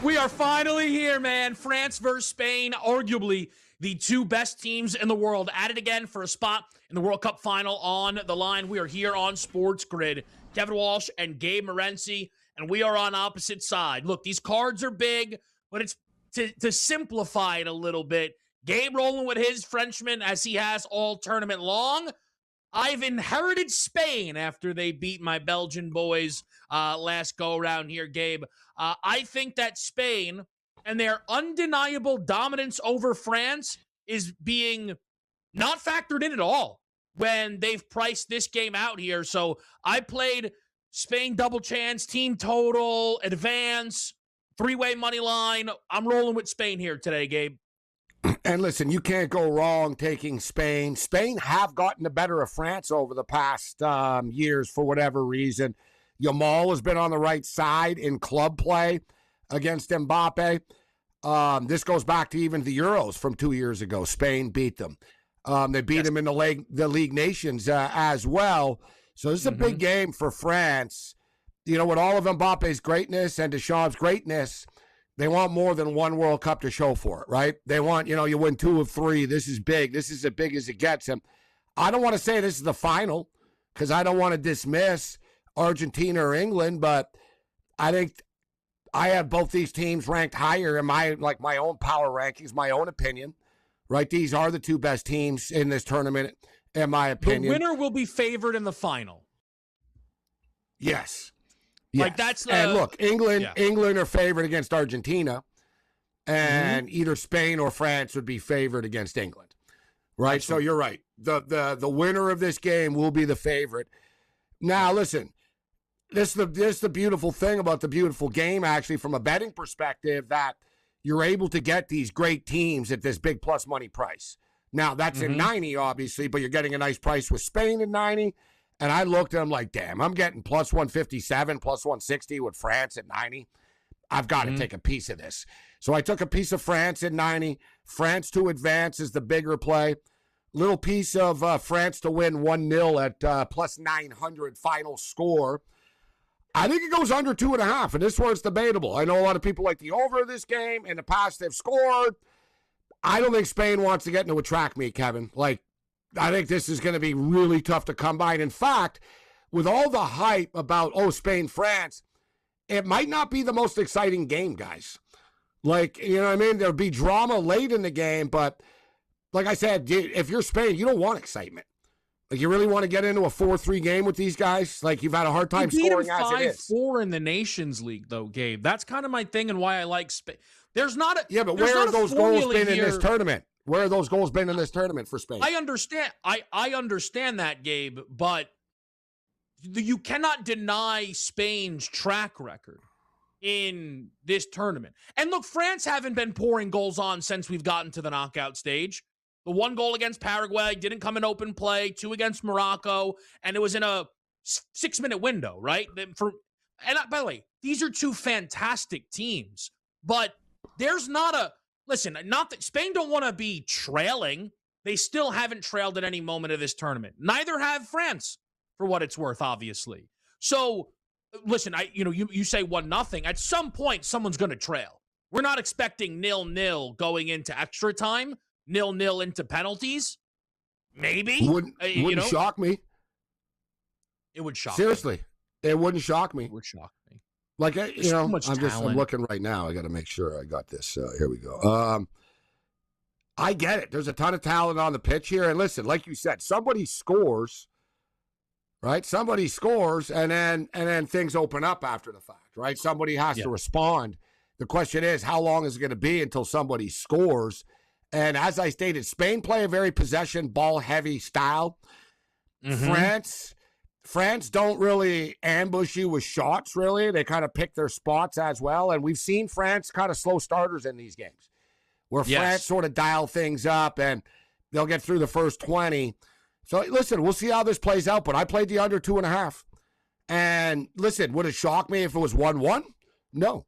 We are finally here, man. France versus Spain, arguably the two best teams in the world, at it again for a spot in the World Cup final on the line. We are here on SportsGrid. Kevin Walsh and Gabe Morency, and we are on opposite side. Look, these cards are big, but it's to simplify it a little bit. Gabe rolling with his Frenchman as he has all tournament long. I've inherited Spain after they beat my Belgian boys last go-around here, Gabe. I think that Spain and their undeniable dominance over France is being not factored in at all when they've priced this game out here. So I played Spain double chance, team total, advance, three-way money line. I'm rolling with Spain here today, Gabe. And listen, you can't go wrong taking Spain. Spain have gotten the better of France over the past years for whatever reason. Yamal has been on the right side in club play against Mbappe. This goes back to even the Euros from 2 years ago. Spain beat them. They beat them in the League Nations as well. So this is a big game for France. You know, with all of Mbappe's greatness and Deschamps' greatness, they want more than one World Cup to show for it, right? They want, you win 2 of 3. This is big. This is as big as it gets. And I don't want to say this is the final because I don't want to dismiss Argentina or England, but I think I have both these teams ranked higher in my own power rankings, my own opinion, right? These are the two best teams in this tournament, in my opinion. The winner will be favored in the final. Yes. Like that's and look, England are favored against Argentina, and either Spain or France would be favored against England, right? Absolutely. So you're right. The winner of this game will be the favorite. Now, listen, this is the beautiful thing about the beautiful game, actually, from a betting perspective, that you're able to get these great teams at this big plus money price. Now, that's in 90, obviously, but you're getting a nice price with Spain in 90. And I looked and I'm like, damn, I'm getting plus 157, plus 160 with France at 90. I've got to take a piece of this. So I took a piece of France at 90. France to advance is the bigger play. Little piece of France to win 1-0 at plus 900 final score. I think it goes under 2.5, and this one's debatable. I know a lot of people like the over of this game. In the past, they've scored. I don't think Spain wants to get into a track meet, Kevin. I think this is going to be really tough to come by. And in fact, with all the hype about, Spain, France, it might not be the most exciting game, guys. You know what I mean? There'll be drama late in the game, but like I said, if you're Spain, you don't want excitement. You really want to get into a 4-3 game with these guys? You've had a hard time scoring as it is. 5-4 in the Nations League, though, Gabe. That's kind of my thing and why I like Spain. There's not a but where are those goals been in this tournament? Where are those goals been in this tournament for Spain? I understand. I understand that, Gabe, but you cannot deny Spain's track record in this tournament. And look, France haven't been pouring goals on since we've gotten to the knockout stage. The 1 goal against Paraguay didn't come in open play, 2 against Morocco, and it was in a 6-minute window, right? By the way, these are 2 fantastic teams, but there's not a listen, not that Spain don't want to be trailing. They still haven't trailed at any moment of this tournament. Neither have France, for what it's worth, obviously. So, listen, you say 1-0. At some point, someone's going to trail. We're not expecting 0-0 going into extra time, 0-0 into penalties. Maybe. Wouldn't shock me. It would shock Seriously, me. It wouldn't shock me. It would shock me. I'm looking right now. I got to make sure I got this. Here we go. I get it. There's a ton of talent on the pitch here. And listen, like you said, somebody scores, right? Somebody scores, and then things open up after the fact, right? Somebody has to respond. The question is, how long is it going to be until somebody scores? And as I stated, Spain play a very possession, ball-heavy style. France don't really ambush you with shots, really. They kind of pick their spots as well. And we've seen France kind of slow starters in these games where France sort of dial things up and they'll get through the first 20. So, listen, we'll see how this plays out. But I played the under 2.5. And, listen, would it shock me if it was 1-1? No.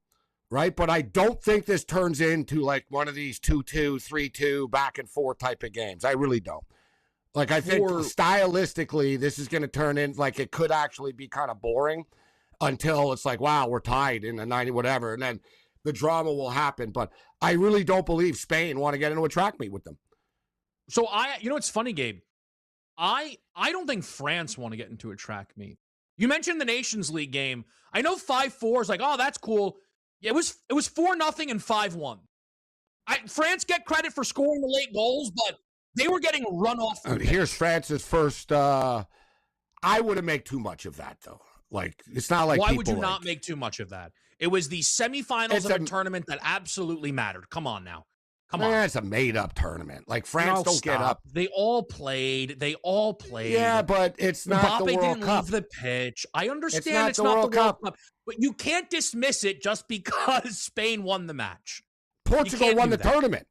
Right? But I don't think this turns into one of these 2-2, 3-2, back and forth type of games. I really don't. I think stylistically, this is going to turn in it could actually be kind of boring until it's wow, we're tied in the 90, whatever. And then the drama will happen. But I really don't believe Spain want to get into a track meet with them. So it's funny, Gabe. I don't think France want to get into a track meet. You mentioned the Nations League game. I know 5-4 is like, oh, that's cool. It was 4-0 and 5-1. France get credit for scoring the late goals, but they were getting run off. Here's France's first. I wouldn't make too much of that, though. Like, it's not like. Why would you not make too much of that? It was the semifinals of a tournament that absolutely mattered. Come on now. Come on. It's a made-up tournament. Like, France don't get up. They all played. Yeah, but it's not Mbappe the World didn't Cup. Leave the pitch. I understand it's not the World Cup. But you can't dismiss it just because Spain won the match. Portugal won the tournament.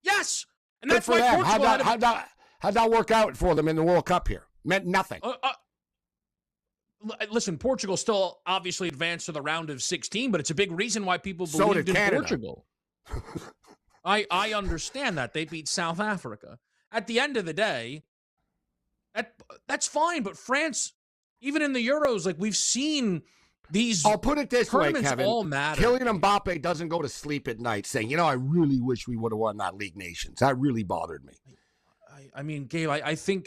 Yes. And that's why Portugal how'd that work out for them in the World Cup here? Meant nothing. Listen, Portugal still obviously advanced to the round of 16, but it's a big reason why people believed in Portugal. I understand that. They beat South Africa. At the end of the day, that's fine, but France, even in the Euros, like we've seen these I'll put it this way, Kevin. All matter. Kylian Mbappe doesn't go to sleep at night saying, I really wish we would have won that League Nations. That really bothered me. I mean, Gabe,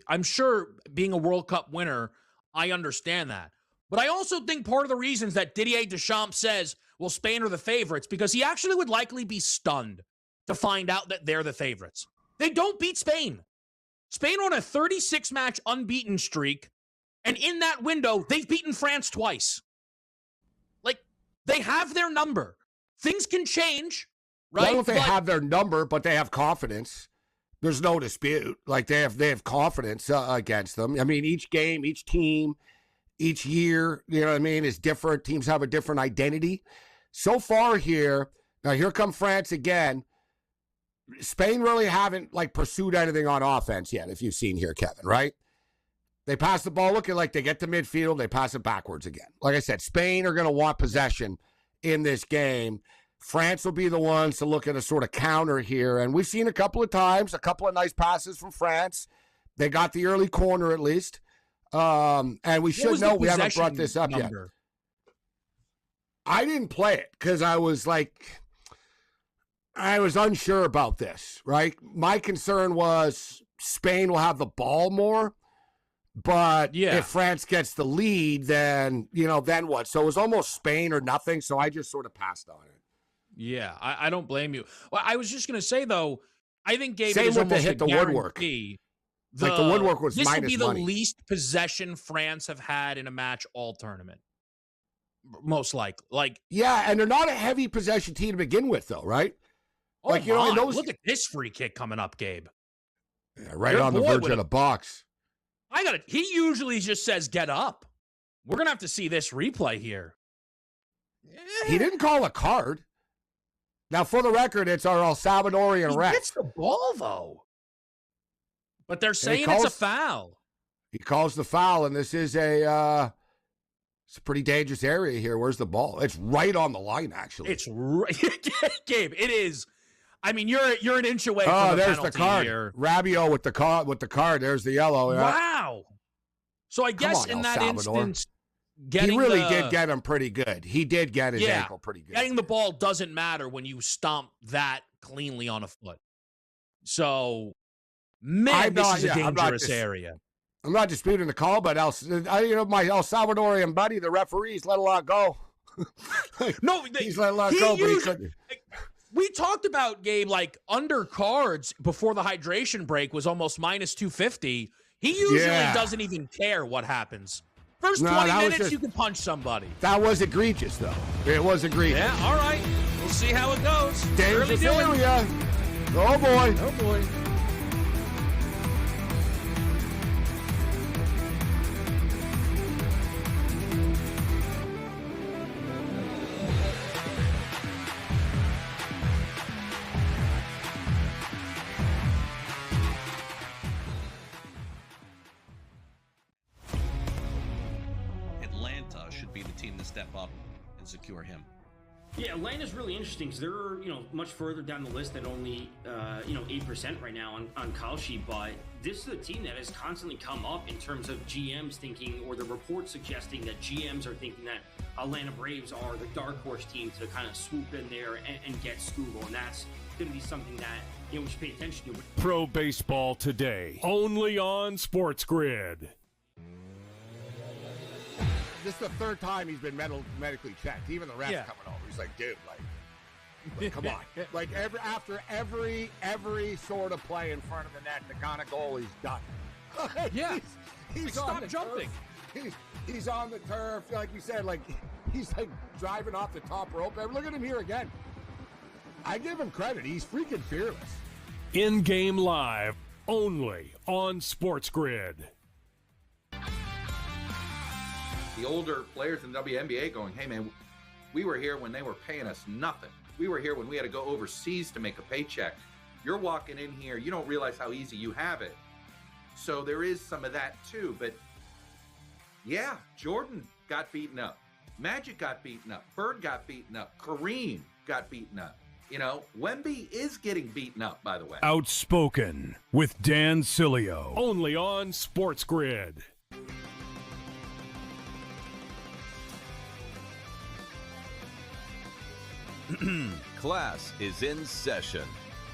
I'm sure being a World Cup winner, I understand that. But I also think part of the reasons that Didier Deschamps says, well, Spain are the favorites, because he actually would likely be stunned to find out that they're the favorites. They don't beat Spain. Spain on a 36-match unbeaten streak, and in that window, they've beaten France twice. Like, they have their number. Things can change, right? Well, if they have their number, but they have confidence, there's no dispute. Like, they have confidence against them. I mean, each game, each team, each year, is different. Teams have a different identity. So far here, now here come France again. Spain really haven't, pursued anything on offense yet, if you've seen here, Kevin, right? They pass the ball looking like they get to midfield. They pass it backwards again. Like I said, Spain are going to want possession in this game. France will be the ones to look at a sort of counter here. And we've seen a couple of times, a couple of nice passes from France. They got the early corner at least. And we should know, we haven't brought this up yet. I didn't play it because I was unsure about this, right? My concern was Spain will have the ball more, but if France gets the lead, then what? So it was almost Spain or nothing, so I just sort of passed on it. Yeah, I don't blame you. Well, I was just going to say, though, I think Gabe is almost hit the woodwork. The woodwork was this minus will be the money. least possession France have had in a match all tournament. Most likely. Yeah, and they're not a heavy possession team to begin with, though, right? Oh, look at this free kick coming up, Gabe. Yeah, right on the verge of the box. He usually just says, get up. We're going to have to see this replay here. He didn't call a card. Now, for the record, it's our El Salvadorian ref. He gets the ball, though. But they're saying it's a foul. He calls the foul, and this is it's a pretty dangerous area here. Where's the ball? It's right on the line, actually. It's right. Gabe, it is. I mean, you're an inch away from the there's penalty the card. here. Rabiot with the card. There's the yellow. Wow. So I guess in that instance, he really did get him pretty good. He did get his ankle pretty good. Getting the ball doesn't matter when you stomp that cleanly on a foot. So, man, this is a dangerous area. I'm not disputing the call, but my El Salvadorian buddy, the referees, let a lot go. He's let a lot go, but he couldn't. We talked about, Gabe, under cards before the hydration break was almost minus 250. He usually doesn't even care what happens. First 20 minutes, you can punch somebody. That was egregious, though. It was egregious. Yeah, all right. We'll see how it goes. Dangerous area. Oh, boy. Oh, boy. Step up and secure him. Yeah, Atlanta's really interesting because they're much further down the list at only 8% right now on Kalshi, but this is a team that has constantly come up in terms of GMs thinking, or the reports suggesting that GMs are thinking that Atlanta Braves are the dark horse team to kind of swoop in there and get Skubal, and that's going to be something that we should pay attention to. Pro Baseball Today, only on SportsGrid. This is the third time he's been medically checked. Even the refs coming over. He's like, dude, like come on. Like after every sort of play in front of the net, the kind of goal he's done. Yeah. He's stop jumping. He's on the turf, like you said, like he's like driving off the top rope. Look at him here again. I give him credit. He's freaking fearless. In-game live, only on SportsGrid. The older players in the WNBA going, hey, man, we were here when they were paying us nothing. We were here when we had to go overseas to make a paycheck. You're walking in here, you don't realize how easy you have it. So there is some of that too. But yeah, Jordan got beaten up. Magic got beaten up. Bird got beaten up. Kareem got beaten up. Wemby is getting beaten up, by the way. Outspoken with Dan Cilio, only on SportsGrid. Class is in session.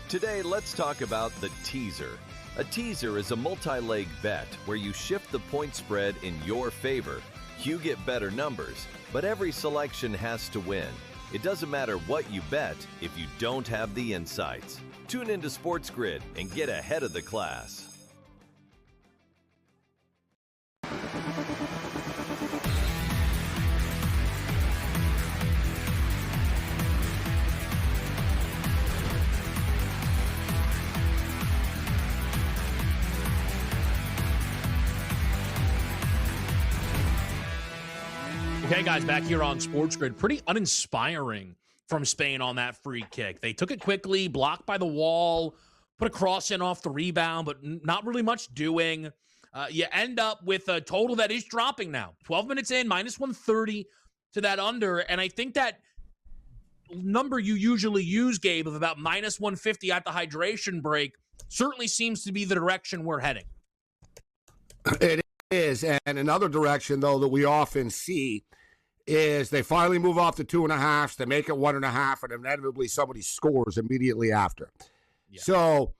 Today, let's talk about the teaser. A teaser is a multi-leg bet where you shift the point spread in your favor. You get better numbers, but every selection has to win. It doesn't matter what you bet if you don't have the insights. Tune into SportsGrid and get ahead of the class. Okay, guys, back here on SportsGrid. Pretty uninspiring from Spain on that free kick. They took it quickly, blocked by the wall, put a cross in off the rebound, but not really much doing. You end up with a total that is dropping now. 12 minutes in, minus 130 to that under. And I think that number you usually use, Gabe, of about minus 150 at the hydration break certainly seems to be the direction we're heading. It is. And another direction, though, that we often see is they finally move off the 2.5s, they make it 1.5, and inevitably somebody scores immediately after. Yeah. So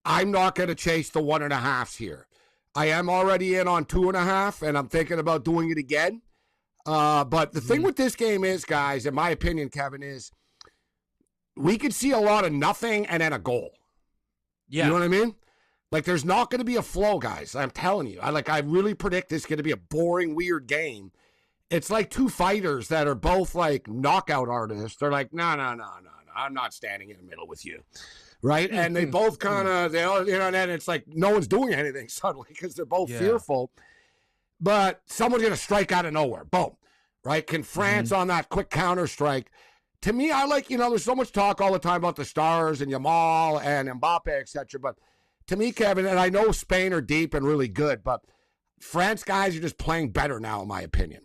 I'm not going to chase the 1.5s here. I am already in on 2.5, and I'm thinking about doing it again. But the thing with this game is, guys, in my opinion, Kevin, is we could see a lot of nothing and then a goal. Yeah. You know what I mean? Like, there's not going to be a flow, guys. I'm telling you. I really predict this is going to be a boring, weird game. It's like two fighters that are both like knockout artists. They're like, no, I'm not standing in the middle with you, right? And they both kind of, and it's like no one's doing anything suddenly because they're both fearful. But someone's going to strike out of nowhere. Boom, right? Can France on that quick counter strike? To me, I like, there's so much talk all the time about the stars and Yamal and Mbappe, etc. But to me, Kevin, and I know Spain are deep and really good, but France guys are just playing better now, in my opinion.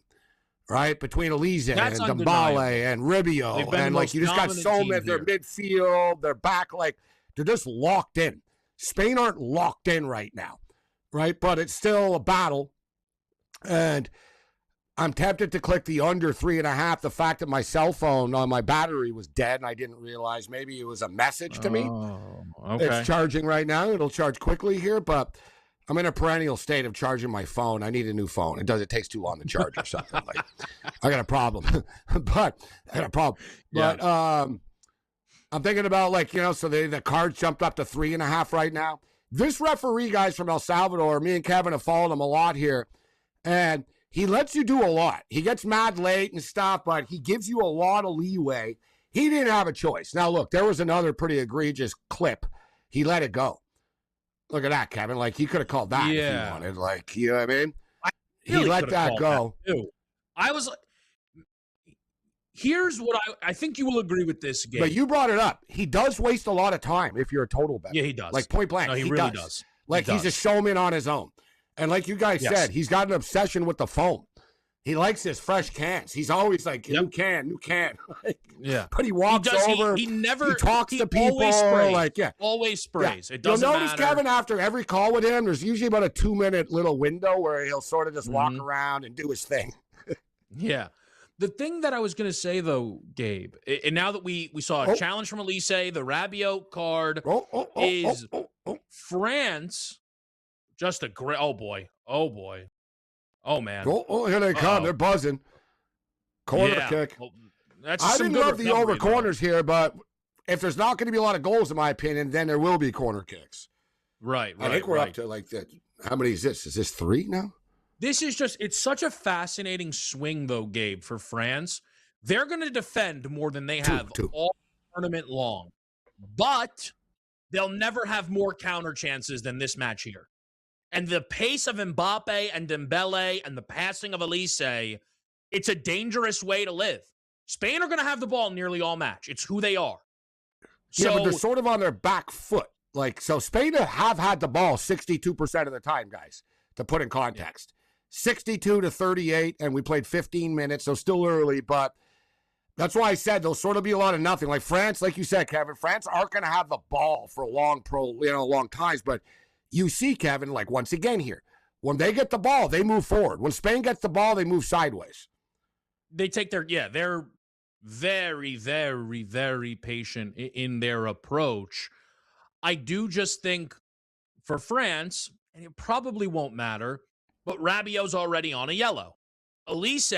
Right? Between Elise and Dembele and Rubio. And like you just got so many, their midfield, their back, like they're just locked in. Spain aren't locked in right now. Right? But it's still a battle. And I'm tempted to click the under 3.5. The fact that my cell phone on my battery was dead and I didn't realize maybe it was a message to me. Okay. It's charging right now. It'll charge quickly here, but I'm in a perennial state of charging my phone. I need a new phone. It takes too long to charge or something. Like, I got a problem. But I'm thinking about so the cards jumped up to 3.5 right now. This referee, guys, from El Salvador, me and Kevin have followed him a lot here, and he lets you do a lot. He gets mad late and stuff, but he gives you a lot of leeway. He didn't have a choice. Now, look, there was another pretty egregious clip. He let it go. Look at that, Kevin. Like, he could have called that if he wanted. Like, you know what I mean? He let that go. I was like, here's what I think you will agree with this game. But you brought it up. He does waste a lot of time if you're a total bet. Yeah, he does. Like, point blank. No, he really does. Like, he's a showman on his own. And like you guys said, he's got an obsession with the foam. He likes his fresh cans. He's always like, new can. Like, but he walks over. He never talks to people. Always sprays. Like, always sprays. It doesn't You'll notice, matter. Kevin, after every call with him, there's usually about a 2-minute little window where he'll sort of just walk around and do his thing. The thing that I was going to say, though, Gabe, and now that we saw a challenge from Elise, the Rabiot card is France. Just a great. Oh, boy. Oh, man. Here they come. They're buzzing. Corner kick. Well, that's I didn't love the over corners here, but if there's not going to be a lot of goals, in my opinion, then there will be corner kicks. Right. I think we're up to like that. How many is this? Is this 3 now? This is it's such a fascinating swing, though, Gabe, for France. They're going to defend more than they have all tournament long. But they'll never have more counter chances than this match here. And the pace of Mbappe and Dembele and the passing of Elise, it's a dangerous way to live. Spain are going to have the ball nearly all match. It's who they are. Yeah, but they're sort of on their back foot. So Spain have had the ball 62% of the time, guys, to put in context. 62 to 38, and we played 15 minutes, so still early, but that's why I said there'll sort of be a lot of nothing. Like France, like you said, Kevin, France aren't going to have the ball for long times, but you see, Kevin, like once again here, when they get the ball, they move forward. When Spain gets the ball, they move sideways. They take they're very, very, very patient in their approach. I do just think for France, and it probably won't matter, but Rabiot's already on a yellow. Elise,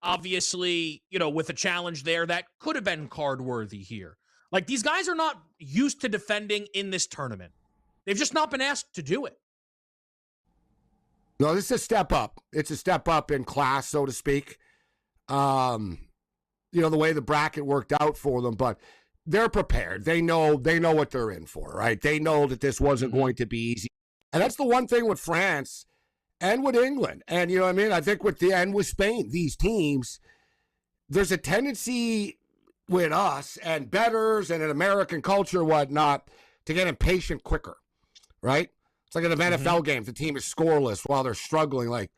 obviously, with a challenge there that could have been card-worthy here. Like, these guys are not used to defending in this tournament. They've just not been asked to do it. No, this is a step up. It's a step up in class, so to speak. The way the bracket worked out for them, but they're prepared. They know what they're in for, right? They know that this wasn't going to be easy. And that's the one thing with France and with England. And, you know what I mean? I think with Spain, these teams, there's a tendency with us and bettors and an American culture, whatnot, to get impatient quicker, right? It's like in an NFL game, the team is scoreless while they're struggling. Like,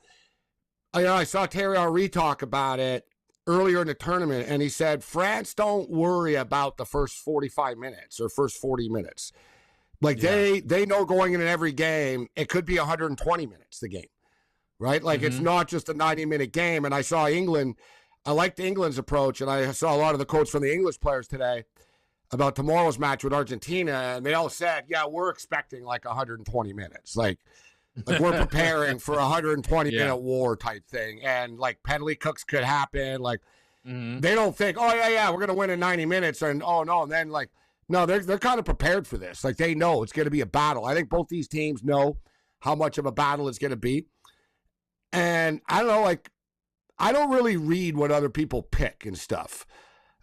I saw Terry Henry talk about it earlier in the tournament, and he said, France don't worry about the first 45 minutes or first 40 minutes. Like, they know going in every game, it could be 120 minutes, the game, right? Like, it's not just a 90-minute game. And I saw England. I liked England's approach, and I saw a lot of the quotes from the English players today about tomorrow's match with Argentina, and they all said, we're expecting like 120 minutes. Like we're preparing for a 120-minute war type thing. And, like, penalty kicks could happen. Like, they don't think, we're going to win in 90 minutes. And, and then, like, no, they're kind of prepared for this. Like, they know it's going to be a battle. I think both these teams know how much of a battle it's going to be. And I don't know, like, I don't really read what other people pick and stuff.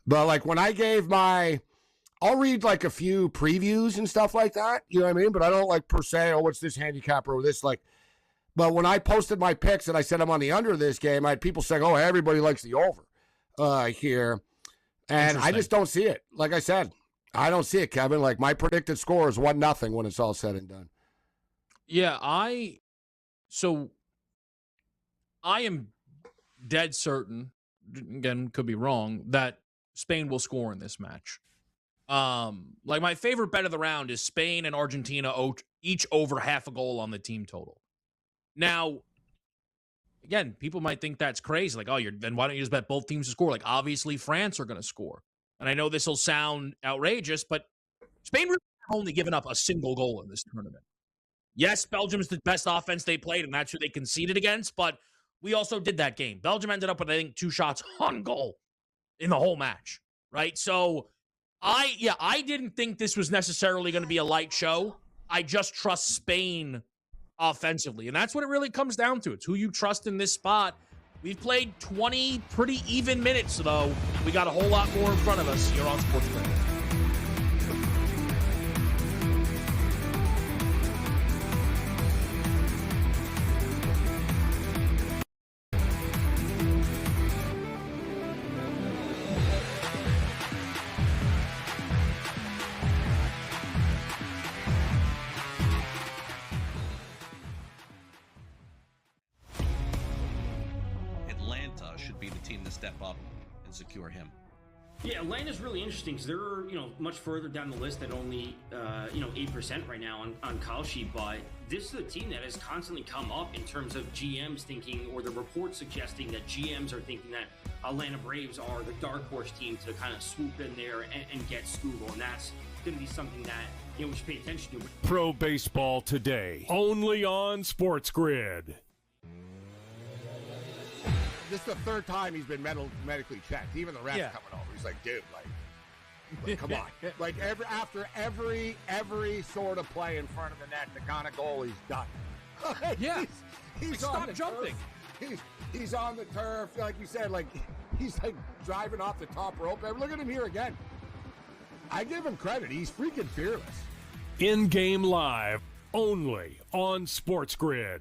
But, like, when I gave I'll read, like, a few previews and stuff like that, you know what I mean? But I don't, like, per se, what's this handicap or this, like. But when I posted my picks and I said I'm on the under this game, I had people saying, everybody likes the over here. And I just don't see it. Like I said, I don't see it, Kevin. Like, my predicted score is 1-0 when it's all said and done. Yeah, I am dead certain, again, could be wrong, that Spain will score in this match. Like, my favorite bet of the round is Spain and Argentina each over half a goal on the team total. Now, again, people might think that's crazy. Like, then why don't you just bet both teams to score? Like, obviously France are going to score. And I know this will sound outrageous, but Spain really have only given up a single goal in this tournament. Yes, Belgium's the best offense they played, and that's who they conceded against, but we also did that game. Belgium ended up with, I think, 2 shots on goal in the whole match, right? So, I didn't think this was necessarily going to be a light show. I just trust Spain offensively, and that's what it really comes down to. It's who you trust in this spot. We've played 20 pretty even minutes, though. We got a whole lot more in front of us here on SportsGrid. Should be the team to step up and secure him. Yeah, Atlanta is really interesting because they're much further down the list at only 8% right now on Kalshi, but this is a team that has constantly come up in terms of GMs thinking, or the reports suggesting that GMs are thinking that Atlanta Braves are the dark horse team to kind of swoop in there and get Scoogle, and that's going to be something that we should pay attention to. Pro Baseball Today, only on SportsGrid. This is the third time he's been medically checked. Even the ref's coming over. He's like, dude, like come on. Like after every sort of play in front of the net, the kind of goal he's done. Yeah. He's like, on stop jumping. He's on the turf, like you said, like he's like driving off the top rope. Look at him here again. I give him credit. He's freaking fearless. In-game live, only on SportsGrid.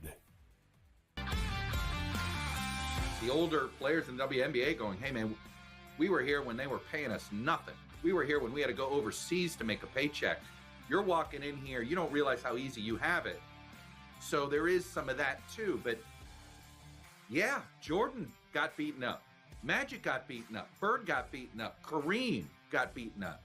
The older players in the WNBA going, hey, man, we were here when they were paying us nothing. We were here when we had to go overseas to make a paycheck. You're walking in here, you don't realize how easy you have it. So there is some of that too. But yeah, Jordan got beaten up. Magic got beaten up. Bird got beaten up. Kareem got beaten up.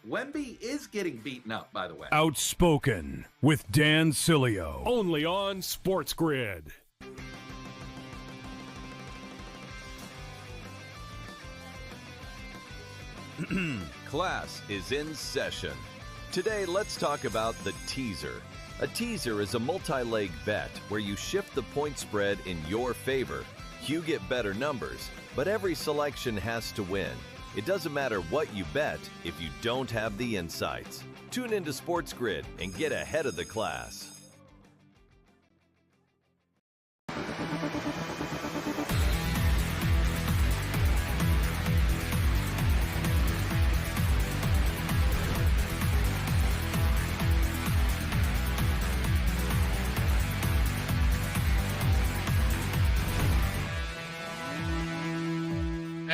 Wemby is getting beaten up, by the way. Outspoken with Dan Cilio, only on SportsGrid. Class is in session. Today, let's talk about the teaser. A teaser is a multi-leg bet where you shift the point spread in your favor. You get better numbers, but every selection has to win. It doesn't matter what you bet if you don't have the insights. Tune into SportsGrid and get ahead of the class.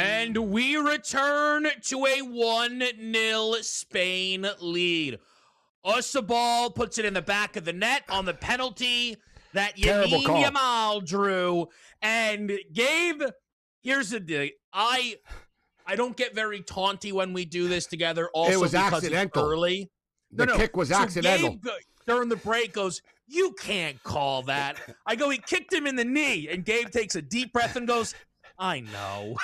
And we return to a 1-0 Spain lead. Osobal puts it in the back of the net on the penalty that Yamin Yamal drew. And Gabe, here's the deal. I don't get very taunty when we do this together. Also, it was because accidental. It's early. The kick was accidental. Gabe, during the break, goes, you can't call that. I go, he kicked him in the knee. And Gabe takes a deep breath and goes, I know.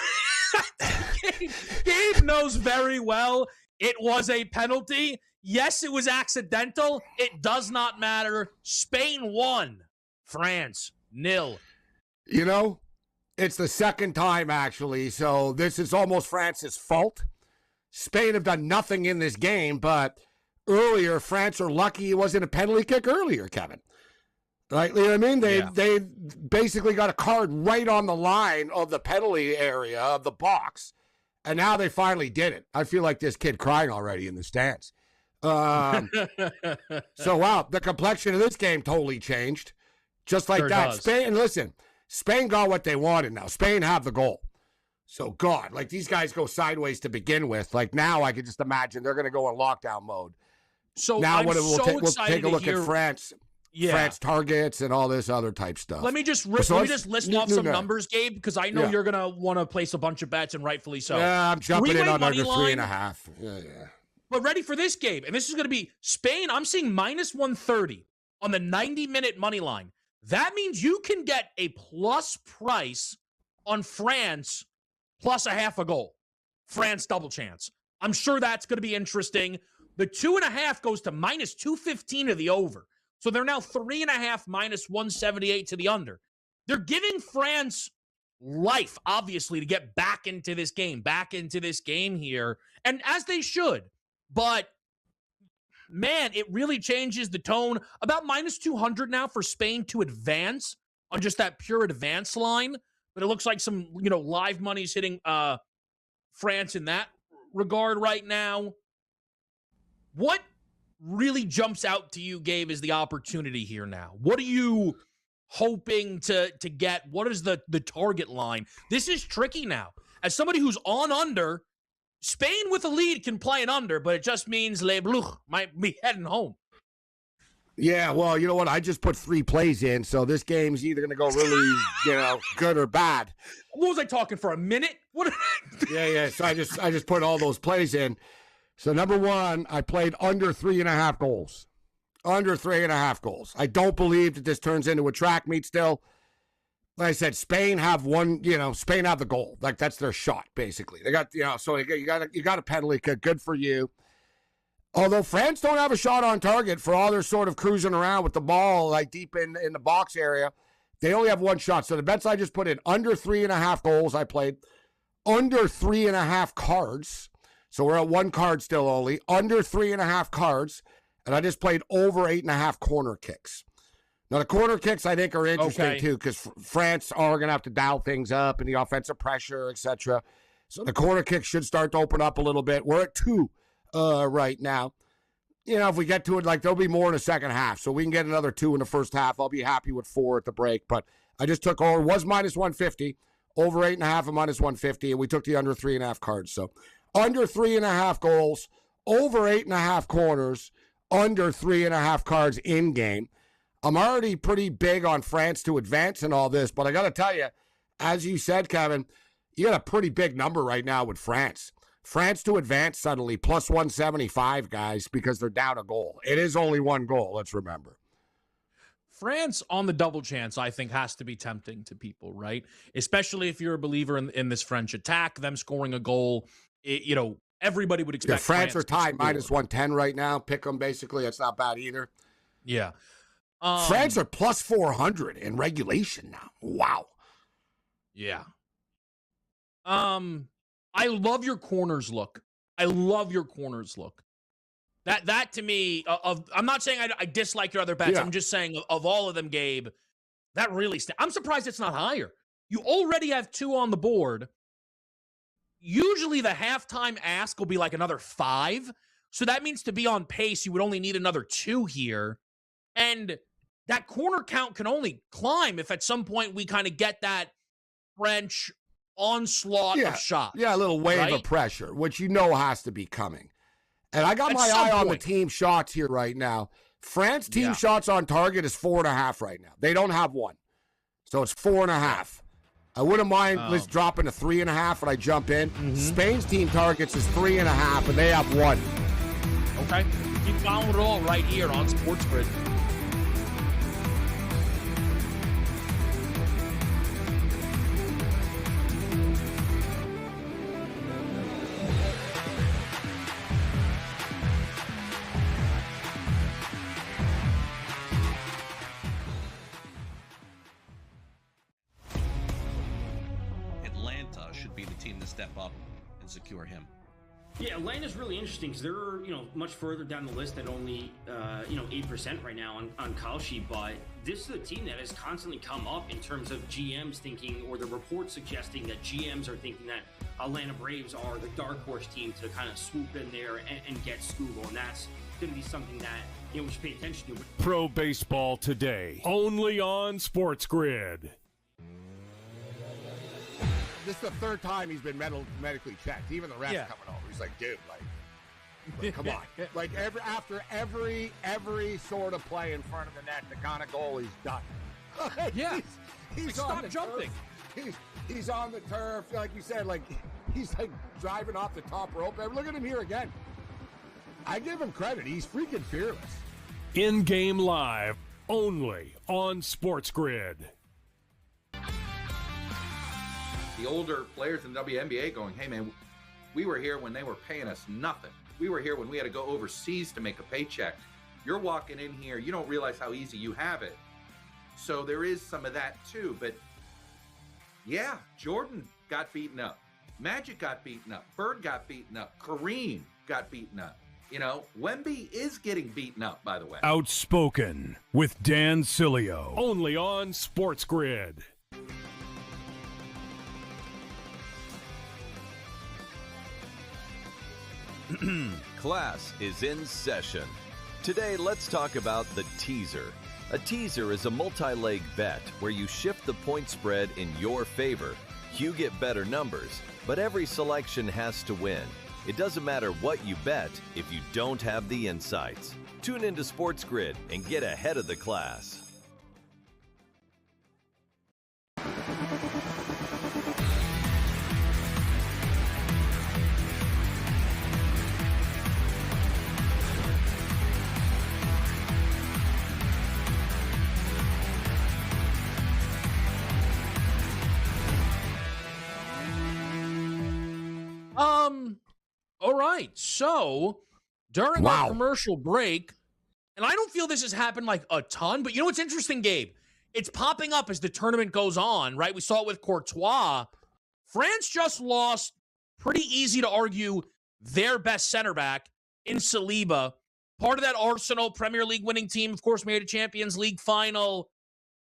Gabe knows very well it was a penalty. Yes, it was accidental. It does not matter. Spain won. France, 0. It's the second time, actually, so this is almost France's fault. Spain have done nothing in this game, but earlier, France are lucky it wasn't a penalty kick earlier, Kevin. Right? You know what I mean? They basically got a card right on the line of the penalty area of the box, and now they finally did it. I feel like this kid crying already in the stands. So, wow, the complexion of this game totally changed. Just like that. Does. Spain got what they wanted now. Spain have the goal. So, God, like these guys go sideways to begin with. Like now I can just imagine they're going to go in lockdown mode. So now we'll take a look at France. Yeah. France targets and all this other type stuff. Let me just list off some numbers, Gabe, because I know you're going to want to place a bunch of bets, and rightfully so. Yeah, I'm jumping in on under 3.5. Yeah. But ready for this, Gabe, and this is going to be Spain. I'm seeing minus 130 on the 90-minute money line. That means you can get a plus price on France plus a half a goal. France double chance. I'm sure that's going to be interesting. The 2.5 goes to minus 215 to the over. So they're now 3.5 minus 178 to the under. They're giving France life, obviously, to get back into this game here. And as they should. But, man, it really changes the tone. About minus 200 now for Spain to advance on just that pure advance line. But it looks like some, live money's hitting France in that regard right now. What really jumps out to you, Gabe, is the opportunity here now? What are you hoping to get? What is the target line? This is tricky now. As somebody who's on under, Spain with a lead can play an under, but it just means Les Bleus might be heading home. Yeah, well, you know what? I just put 3 plays in, so this game's either going to go really, good or bad. What was I talking for, a minute? What? Yeah. So I just put all those plays in. So number 1, I played under 3.5 goals. Under 3.5 goals. I don't believe that this turns into a track meet still. Like I said, Spain have Spain have the goal. Like, that's their shot, basically. They got, so you got a penalty kick. Good for you. Although France don't have a shot on target for all their sort of cruising around with the ball, like deep in the box area. They only have 1 shot. So the bets I just put in, under 3.5 goals I played, under 3.5 cards. So we're at 1 card still only, under 3.5 cards. And I just played over 8.5 corner kicks. Now, the corner kicks, I think, are interesting, too, because France are going to have to dial things up and the offensive pressure, etc. So the corner kicks should start to open up a little bit. We're at 2 right now. If we get to it, there'll be more in the second half. So we can get another 2 in the first half. I'll be happy with 4 at the break. But I just took over, was minus 150, over 8.5 and minus 150, and we took the under 3.5 cards. So under 3.5 goals, over 8.5 corners, under 3.5 cards in game. I'm already pretty big on France to advance and all this, but I got to tell you, as you said, Kevin, you got a pretty big number right now with France. France to advance suddenly, plus 175, guys, because they're down a goal. It is only 1 goal, let's remember. France on the double chance, I think, has to be tempting to people, right? Especially if you're a believer in this French attack, them scoring a goal, everybody would expect France are tied minus 110 right now. Pick them, basically. It's not bad either. Yeah. France are plus 400 in regulation now. Wow. Yeah. I love your corners look. That to me, I'm not saying I dislike your other bets. Yeah. I'm just saying of all of them, Gabe, that really I'm surprised it's not higher. You already have 2 on the board. Usually the halftime ask will be like another 5. So that means to be on pace, you would only need another 2 here. And that corner count can only climb if at some point we kind of get that French onslaught of shots. Yeah, a little wave of pressure, which has to be coming. And I got my eye on the team shots here right now. France team shots on target is 4.5 right now. They don't have 1. So it's 4.5. I wouldn't mind let's dropping to 3.5 when I jump in. Mm-hmm. Spain's team targets is 3.5, and they have 1. Okay. Keep following it all right here on SportsGrid. Step up and secure him. Yeah, Atlanta's really interesting because they're much further down the list at only 8% right now on Kalshi, but this is a team that has constantly come up in terms of GMs thinking, or the reports suggesting that GMs are thinking that Atlanta Braves are the dark horse team to kind of swoop in there and get Scoogle, and that's going to be something that we should pay attention to. Pro Baseball Today, only on SportsGrid. This is the 3rd time he's been medically checked. Even the refs coming over. He's like, dude, come on. After every sort of play in front of the net, the kind of goal he's done. He's stop jumping. He's on the turf, like you said, he's driving off the top rope. Look at him here again. I give him credit. He's freaking fearless. In-game live, only on SportsGrid. The older players in the WNBA going, hey, man, we were here when they were paying us nothing. We were here when we had to go overseas to make a paycheck. You're walking in here, you don't realize how easy you have it. So there is some of that too. But yeah, Jordan got beaten up. Magic got beaten up. Bird got beaten up. Kareem got beaten up. Wemby is getting beaten up, by the way. Outspoken with Dan Cilio, only on SportsGrid. Class is in session. Today, let's talk about the teaser. A teaser is a multi-leg bet where you shift the point spread in your favor. You get better numbers, but every selection has to win. It doesn't matter what you bet if you don't have the insights. Tune into SportsGrid and get ahead of the class. All right. So during our commercial break, and I don't feel this has happened like a ton, but you know what's interesting, Gabe? It's popping up as the tournament goes on, right? We saw it with Courtois. France just lost, pretty easy to argue, their best center back in Saliba. Part of that Arsenal Premier League winning team, of course, made a Champions League final.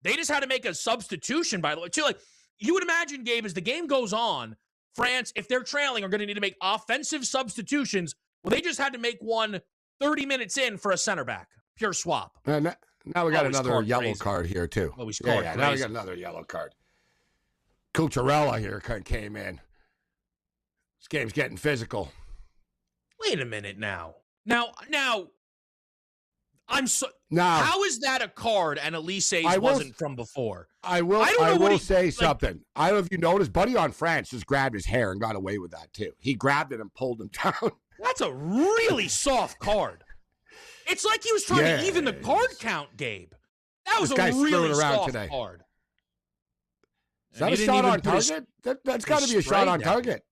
They just had to make a substitution, by the way, too. Like, you would imagine, Gabe, as the game goes on, France, if they're trailing, are going to need to make offensive substitutions. Well, they just had to make one 30 minutes in for a center back. Pure swap. Now we got another yellow card here, too. Well, now we got another yellow card. Cucurella here came in. This game's getting physical. Wait a minute now. Now, how is that a card and Elise's wasn't from before? I will say something. I don't know if you noticed, Buddy on France just grabbed his hair and got away with that too. He grabbed it and pulled him down. That's a really soft card. It's like he was trying to even the card count, Gabe. That was a really soft card. Is that a shot on target? That's got to be a shot on target,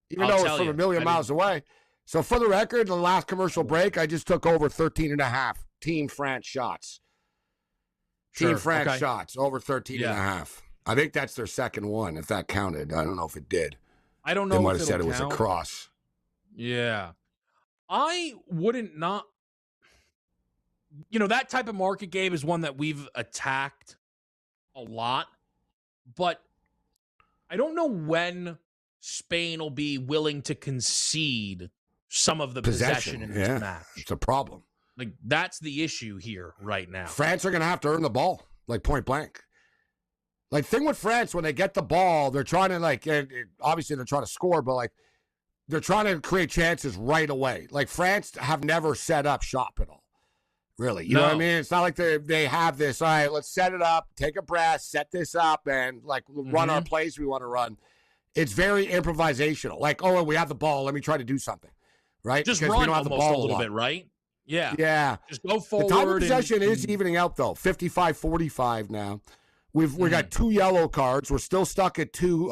even though it's from a million miles away. So for the record, the last commercial break, I just took over 13.5 Team France shots. Team France shots, over 13.5. I think that's their second one, if that counted. I don't know if it did. I don't know. They might have said it was a cross. Yeah. I wouldn't not. You know, that type of market, Gabe, is one that we've attacked a lot. But I don't know when Spain will be willing to concede some of the possession in this match. It's a problem. Like, that's the issue here right now. France are going to have to earn the ball, like point blank. Like, thing with France, when they get the ball, they're trying to, obviously they're trying to score, but, they're trying to create chances right away. Like, France have never set up shop at all, really. You know what I mean? It's not like they have this, all right, let's set it up, take a breath, set this up, and, run our plays we want to run. It's very improvisational. Like, oh, we have the ball, let me try to do something, right? Just because run we don't have the ball a little bit, right? Yeah. Yeah. Just go forward. The time of possession is evening out, though. 55-45 now. We got 2 yellow cards. We're still stuck at two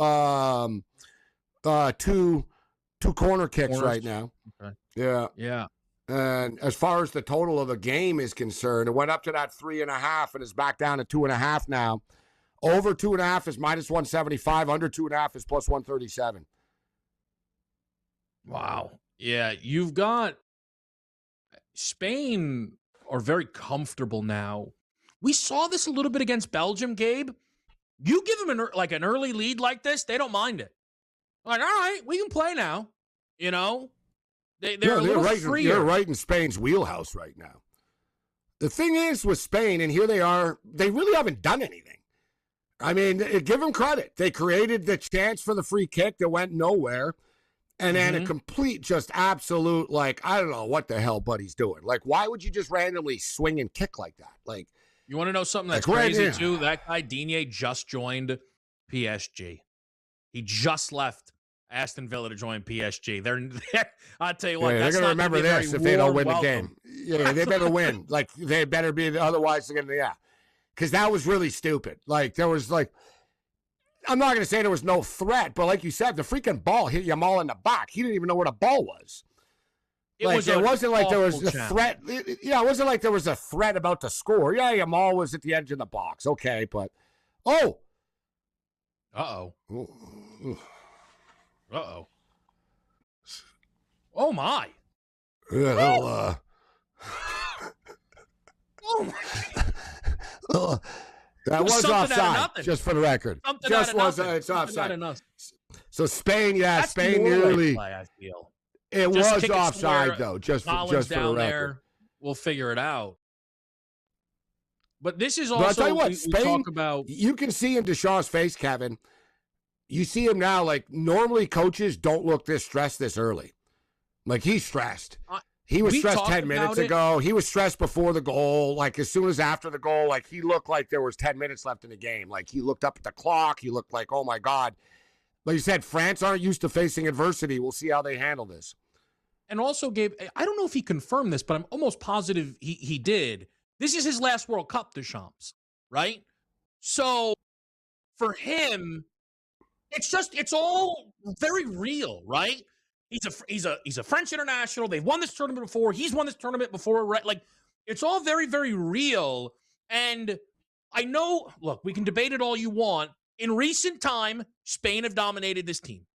corner kicks right now. Okay. Yeah. Yeah. And as far as the total of the game is concerned, it went up to that 3.5 and is back down to 2.5 now. Over 2.5 is -175. Under 2.5 is +137. Wow. Yeah. You've got Spain are very comfortable now. We saw this a little bit against Belgium, Gabe. You give them an early lead like this, they don't mind it. Like, all right, we can play now. You know, they're a little freer. You're right in Spain's wheelhouse right now. The thing is with Spain, and here they are, they really haven't done anything. I mean, give them credit. They created the chance for the free kick that went nowhere. And then a complete, just absolute, I don't know what the hell Buddy's doing. Like, why would you just randomly swing and kick like that? Like, you want to know something that's crazy, too? That guy, Digne, just joined PSG. He just left Aston Villa to join PSG. I'll tell you what, they're going to remember this if they don't win the game. Yeah, they better win. They better be, otherwise they're going to, Because that was really stupid. There was, I'm not going to say there was no threat, but like you said, the freaking ball hit Yamal in the back. He didn't even know where the ball was. It wasn't like there was a threat. It wasn't like there was a threat about to score. Yeah, Yamal was at the edge of the box. Okay, but Uh-oh. Oh, my. Yeah, oh, my. That was offside, just for the record. It's offside. So Spain, Spain nearly. Play, I feel. It just was offside, though, just for the record. We'll figure it out. But this is also, also, I'll tell you what, Spain, talk about. You can see in Deschamps' face, Kevin. You see him now, normally coaches don't look this stressed this early. He's stressed. He was We stressed talked 10 minutes about it. ago. He was stressed before the goal. Like, as soon as after the goal, like, he looked like there was 10 minutes left in the game. Like, he looked up at the clock. He looked like, oh, my God. Like you said, France aren't used to facing adversity. We'll see how they handle this. And also, Gabe, I don't know if he confirmed this, but I'm almost positive he did. This is his last World Cup, Deschamps, right? So, for him, it's all very real, right? He's a French international. They've won this tournament before. He's won this tournament before, right? Like, it's all very, very real. And I know, look, we can debate it all you want. In recent time, Spain have dominated this team.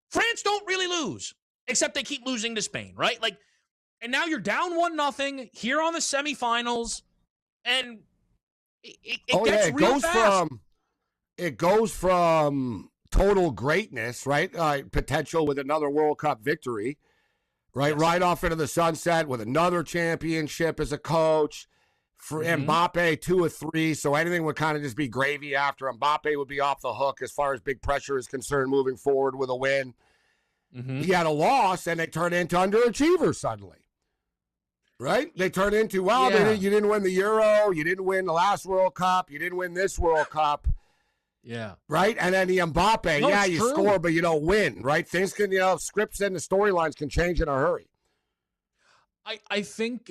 France don't really lose, except they keep losing to Spain, right? Like, and now you're down 1-0 here on the semifinals, and it gets real fast. It goes from total greatness, right? Potential with another World Cup victory, right? Yes. Right off into the sunset with another championship as a coach. For Mbappe, 2 of 3, so anything would kind of just be gravy after. Mbappe would be off the hook as far as big pressure is concerned moving forward with a win. He had a loss, and they turned into underachievers suddenly. Right? They turned into, you didn't win the Euro, you didn't win the last World Cup, you didn't win this World Cup. Yeah. Right? And then the Mbappe, you score, but you don't win, right? Things can, scripts and the storylines can change in a hurry. I think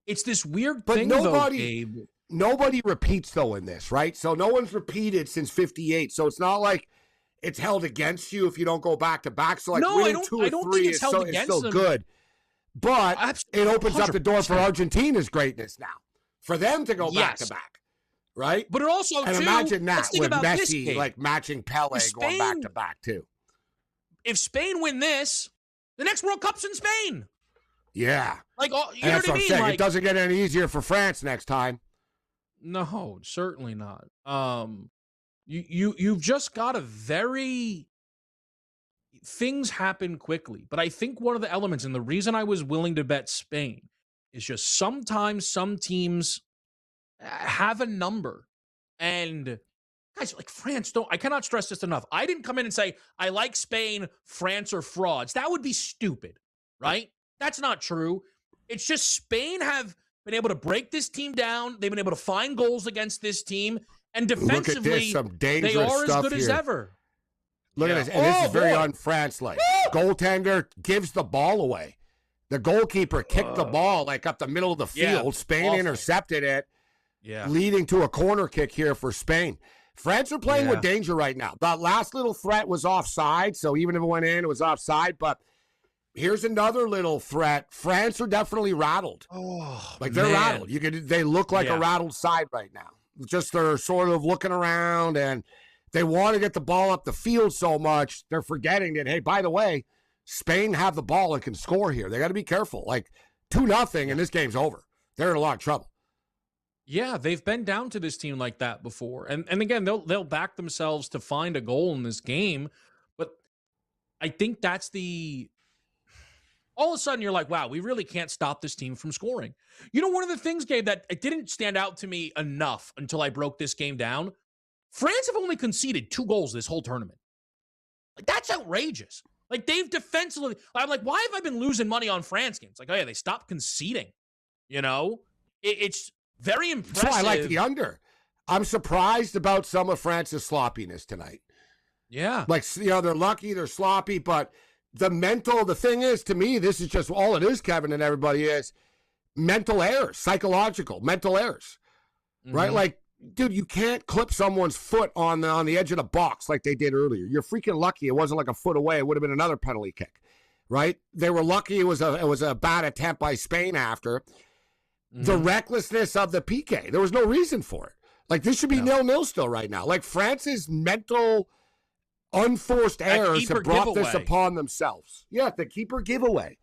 it's this weird thing, though, Gabe. Nobody repeats, though, in this, right? So no one's repeated since 58, so it's not like it's held against you if you don't go back-to-back. So, like, winning 2 or 3 is still good. But it opens up the door for Argentina's greatness now, for them to go back-to-back, right? But it also, and too, imagine that with Messi, this, like, matching Pele going back-to-back, too. If Spain win this, the next World Cup's in Spain. Yeah. Like, you know that's what I mean? Saying. Like, it doesn't get any easier for France next time. No, certainly not. You've just got a very... Things happen quickly. But I think one of the elements, and the reason I was willing to bet Spain, is just sometimes some teams have a number. And guys, like France I cannot stress this enough. I didn't come in and say, I like Spain, France are frauds. That would be stupid, right? That's not true. It's just Spain have been able to break this team down. They've been able to find goals against this team. And defensively, they are as good as ever. Look at this. And this is very un-France-like. Goaltender gives the ball away. The goalkeeper kicked the ball like up the middle of the field. Spain intercepted it, leading to a corner kick here for Spain. France are playing with danger right now. That last little threat was offside, so even if it went in, it was offside. But here's another little threat. France are definitely rattled. They're rattled. They look like a rattled side right now. Just they're sort of looking around, and they want to get the ball up the field so much, they're forgetting that, hey, by the way, Spain have the ball and can score here. They got to be careful. Like, 2-0, and this game's over. They're in a lot of trouble. Yeah, they've been down to this team like that before. And again, they'll back themselves to find a goal in this game. But I think that's all of a sudden you're like, wow, we really can't stop this team from scoring. You know, one of the things, Gabe, that it didn't stand out to me enough until I broke this game down, France have only conceded 2 goals this whole tournament. Like, that's outrageous. Like, they've defensively... I'm like, why have I been losing money on France games? Like, oh, yeah, they stopped conceding. You know? It's very impressive. That's why I like the under. I'm surprised about some of France's sloppiness tonight. Yeah. Like, they're lucky, they're sloppy, but the thing is, to me, this is just all it is, Kevin and everybody, is mental errors, psychological mental errors. Right? Like, dude, you can't clip someone's foot on the edge of the box like they did earlier. You're freaking lucky it wasn't like a foot away. It would have been another penalty kick, right? They were lucky it was a bad attempt by Spain after. The recklessness of the PK. There was no reason for it. Like, this should be 0-0 still right now. Like, France's mental unforced errors have brought this upon themselves. Yeah, the keeper giveaway,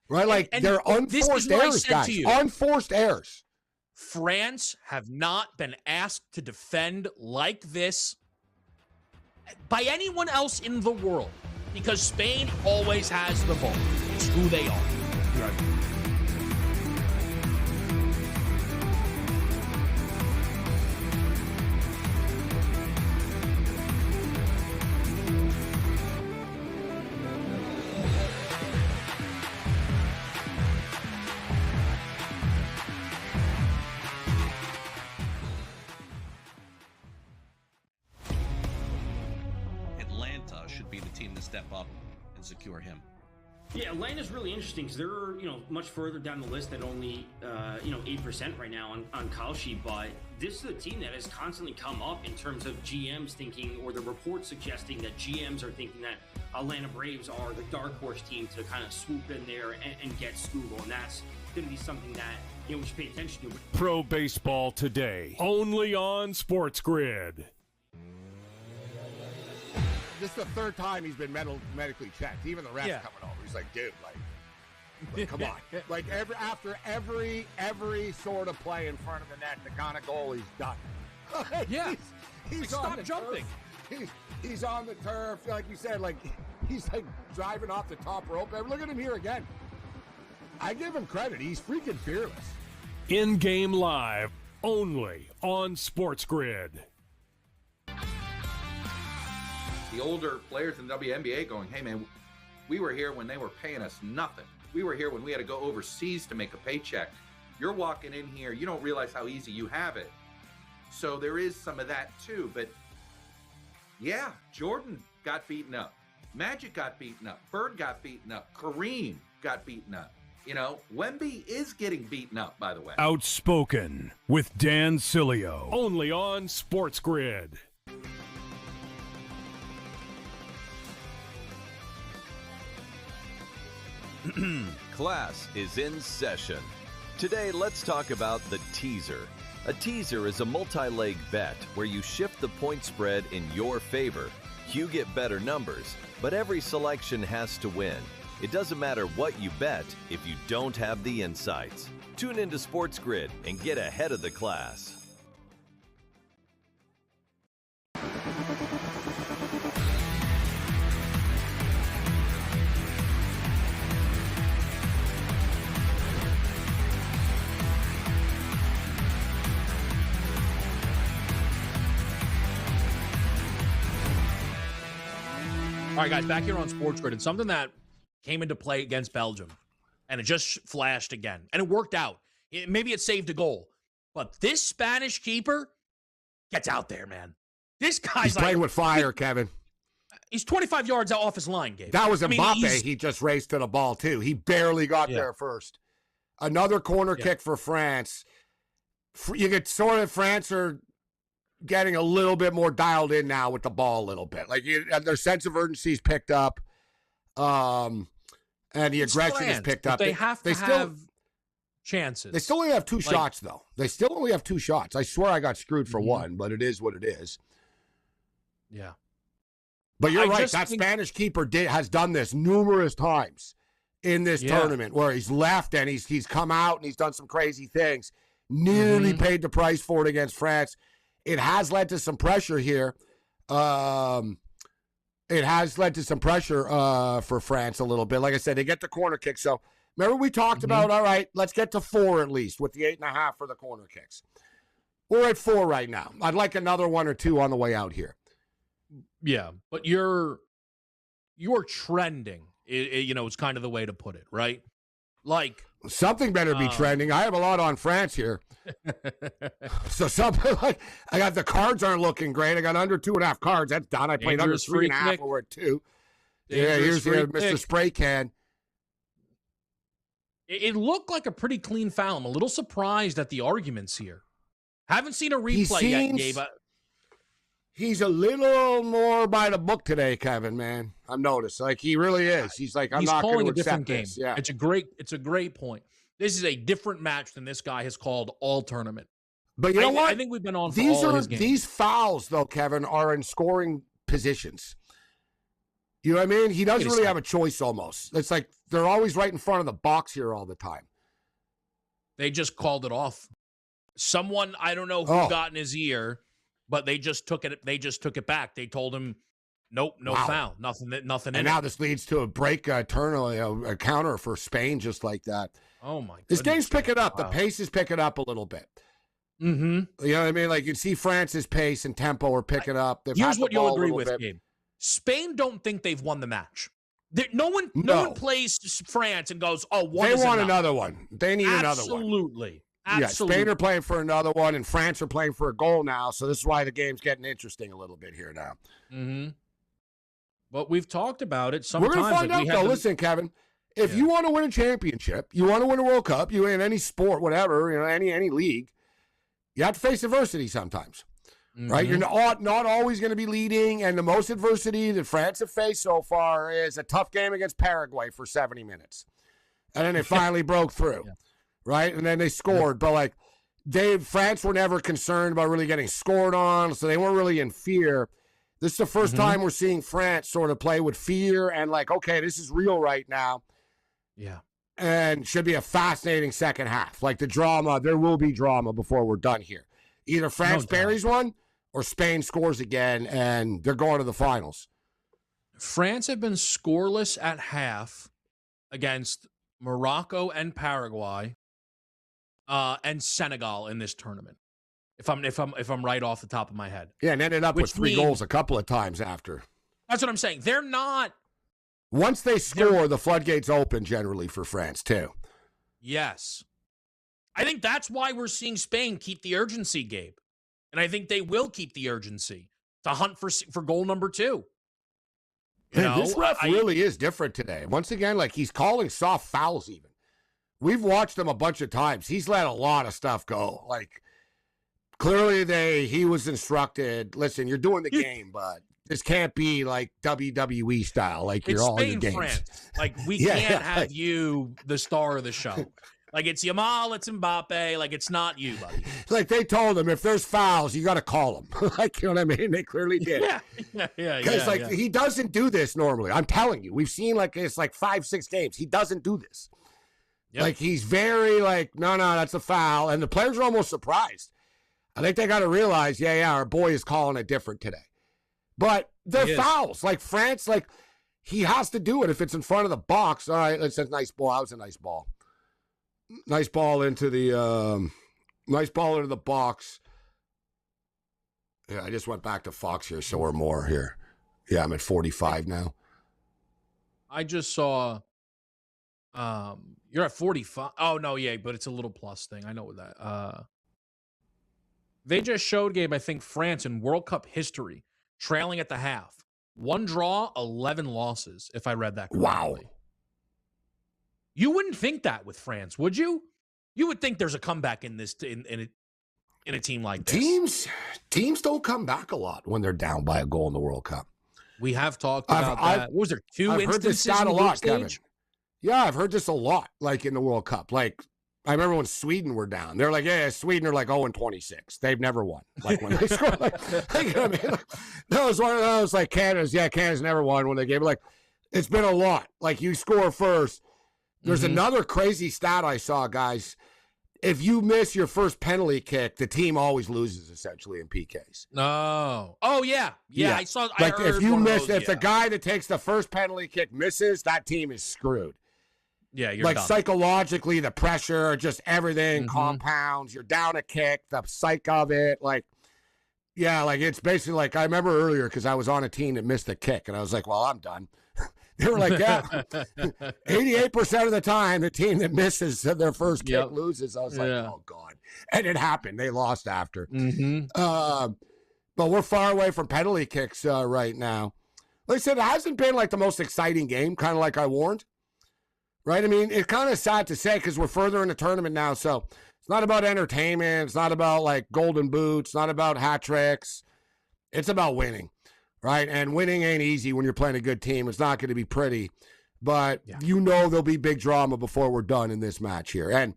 right? Like, they're unforced errors, guys. Unforced errors. France have not been asked to defend like this by anyone else in the world because Spain always has the ball. It's who they are. Right. and secure him. Yeah, Atlanta's really interesting because they're, much further down the list at only, 8% right now on Kalshi. But this is a team that has constantly come up in terms of GMs thinking, or the reports suggesting that GMs are thinking that Atlanta Braves are the dark horse team to kind of swoop in there and get Scoogle. And that's going to be something that, we should pay attention to. Pro Baseball Today, only on SportsGrid. This is the third time he's been medically checked. Even the ref's coming over. He's like, dude, like come on. Like after every sort of play in front of the net, the kind of goal he's done. Yeah. He's stop jumping. He's on the turf, like you said, like he's like driving off the top rope. Look at him here again. I give him credit. He's freaking fearless. In-game live, only on SportsGrid. The older players in the WNBA going, hey, man, we were here when they were paying us nothing. We were here when we had to go overseas to make a paycheck. You're walking in here, you don't realize how easy you have it. So there is some of that too. But yeah, Jordan got beaten up. Magic got beaten up. Bird got beaten up. Kareem got beaten up. Wemby is getting beaten up, by the way. Outspoken with Dan Cilio, only on SportsGrid. Class is in session. Today, let's talk about the teaser. A teaser is a multi-leg bet where you shift the point spread in your favor. You get better numbers, but every selection has to win. It doesn't matter what you bet if you don't have the insights. Tune into SportsGrid and get ahead of the class. All right, guys, back here on SportsGrid, and something that came into play against Belgium, and it just flashed again, and it worked out. Maybe it saved a goal, but this Spanish keeper gets out there, man. This guy's playing with fire, Kevin. He's 25 yards off his line, Gabe. That was Mbappe. He just raced to the ball, too. He barely got there first. Another corner kick for France. You get sort of France are getting a little bit more dialed in now with the ball a little bit. Like their sense of urgency is picked up. And the aggression is picked up. They have to have chances. They still only have two shots, though. They still only have two shots. I swear I got screwed for one, but it is what it is. Yeah. But you're right. That Spanish keeper has done this numerous times in this tournament where he's left and he's come out and he's done some crazy things. Nearly paid the price for it against France. It has led to some pressure here. It has led to some pressure for France a little bit. Like I said, they get the corner kick. So remember we talked about, all right, let's get to 4 at least with the 8.5 for the corner kicks. We're at 4 right now. I'd like another 1 or 2 on the way out here. Yeah, but you're trending. It's kind of the way to put it, right? Like something better be trending. I have a lot on France here. So something like I got the cards aren't looking great. I got under 2.5 cards. That's done. I played under 3.5 or at 2. Yeah, here's Mr. Spray Can. It looked like a pretty clean foul. I'm a little surprised at the arguments here. Haven't seen a replay yet, Gabe. He's a little more by the book today, Kevin, man. I've noticed. Like, he really is. He's like, I'm not going to accept this. Yeah. It's a great point. This is a different match than this guy has called all tournament. But you know what? I think we've been on for all his games. These fouls, though, Kevin, are in scoring positions. You know what I mean? He doesn't really have a choice almost. It's like they're always right in front of the box here all the time. They just called it off. Someone, I don't know who got in his ear, but they just took it back. They told him, nope, no foul, nothing. And now this leads to a break, a counter for Spain, just like that. Oh my! This game's picking up. The pace is picking up a little bit. You know what I mean? Like you see France's pace and tempo are picking up. Here's what you'll agree with, Gabe. Spain don't think they've won the match. No one plays France and goes, "Oh, one." They want another one. They need another one. Absolutely. Yeah, Spain are playing for another one, and France are playing for a goal now. So this is why the game's getting interesting a little bit here now. But we've talked about it We're sometimes. going to find out, though. Listen, Kevin, if you want to win a championship, you want to win a World Cup, you in any sport, whatever, any league, you have to face adversity sometimes. Right? You're not always going to be leading, and the most adversity that France have faced so far is a tough game against Paraguay for 70 minutes. And then they finally broke through, right? And then they scored. But, like, France were never concerned about really getting scored on, so they weren't really in fear. This is the first time we're seeing France sort of play with fear and, like, okay, this is real right now. Yeah. And should be a fascinating second half. Like, the drama, there will be drama before we're done here. Either France buries one or Spain scores again, and they're going to the finals. France have been scoreless at half against Morocco and Paraguay and Senegal in this tournament. If I'm right off the top of my head. Yeah, and ended up with 3 goals a couple of times after. That's what I'm saying. They're not. Once they score, the floodgates open generally for France, too. Yes. I think that's why we're seeing Spain keep the urgency, Gabe. And I think they will keep the urgency to hunt for goal number 2. This ref really is different today. Once again, like, he's calling soft fouls even. We've watched him a bunch of times. He's let a lot of stuff go. Like, clearly he was instructed, listen, you're doing the game, but this can't be like WWE style. Like, you're all in the games. France. Like, we can't have you the star of the show. Like, it's Yamal, it's Mbappe. Like, it's not you, buddy. Like, they told him, if there's fouls, you got to call them. Like, you know what I mean? They clearly did. Yeah. Because, he doesn't do this normally. I'm telling you. We've seen, like, it's like 5-6 games. He doesn't do this. Yep. Like, he's very, like, no, that's a foul. And the players are almost surprised. I think they got to realize, our boy is calling it different today. But they're fouls. Like, France, like, he has to do it if it's in front of the box. All right, that's a nice ball. That was a nice ball. Nice ball into the box. Yeah, I just went back to Fox here, so we're more here. Yeah, I'm at 45 now. I just saw you're at 45. Oh, no, yeah, but it's a little plus thing. I know that. They just showed, Gabe, I think, France in World Cup history, trailing at the half. 1 draw, 11 losses, if I read that correctly. Wow. You wouldn't think that with France, would you? You would think there's a comeback in this in a team like this. Teams don't come back a lot when they're down by a goal in the World Cup. We have talked about that. What was there 2 I've instances heard this stat in a the lot, stage? Kevin. Yeah, I've heard this a lot, like in the World Cup. Like, I remember when Sweden were down. They're like, Sweden are like 0-26. They've never won. Like, when they score, you know what I mean? That was one of those, like, Canada's never won when they gave it. Like, it's been a lot. Like, you score first. There's another crazy stat I saw, guys. If you miss your first penalty kick, the team always loses, essentially, in PKs. No. Oh, yeah. I saw. Like, I heard if you miss, those, if the guy that takes the first penalty kick misses, that team is screwed. Yeah, you're like done. Psychologically, the pressure, just everything compounds. You're down a kick, the psych of it. Like, like it's basically like I remember earlier because I was on a team that missed the kick, and I was like, well, I'm done. They were like, 88% of the time, the team that misses their first kick loses. I was like, oh, God. And it happened. They lost after. But we're far away from penalty kicks right now. Like I said, it hasn't been like the most exciting game, kind of like I warned. Right? I mean, it's kind of sad to say because we're further in the tournament now. So it's not about entertainment. It's not about like golden boots. It's not about hat tricks. It's about winning. Right, and winning ain't easy when you're playing a good team. It's not going to be pretty, but there'll be big drama before we're done in this match here. And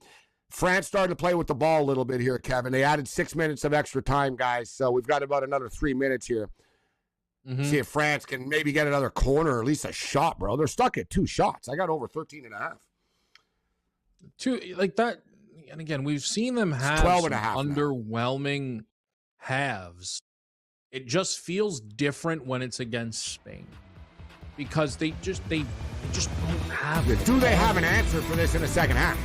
France started to play with the ball a little bit here, Kevin. They added 6 minutes of extra time, guys, so we've got about another 3 minutes here. See if France can maybe get another corner or at least a shot, bro. They're stuck at 2 shots. I got over 13.5. 2 like that, and again, we've seen them have 12.5 underwhelming halves. It just feels different when it's against Spain because they just don't have it. Do they have an answer for this in the second half?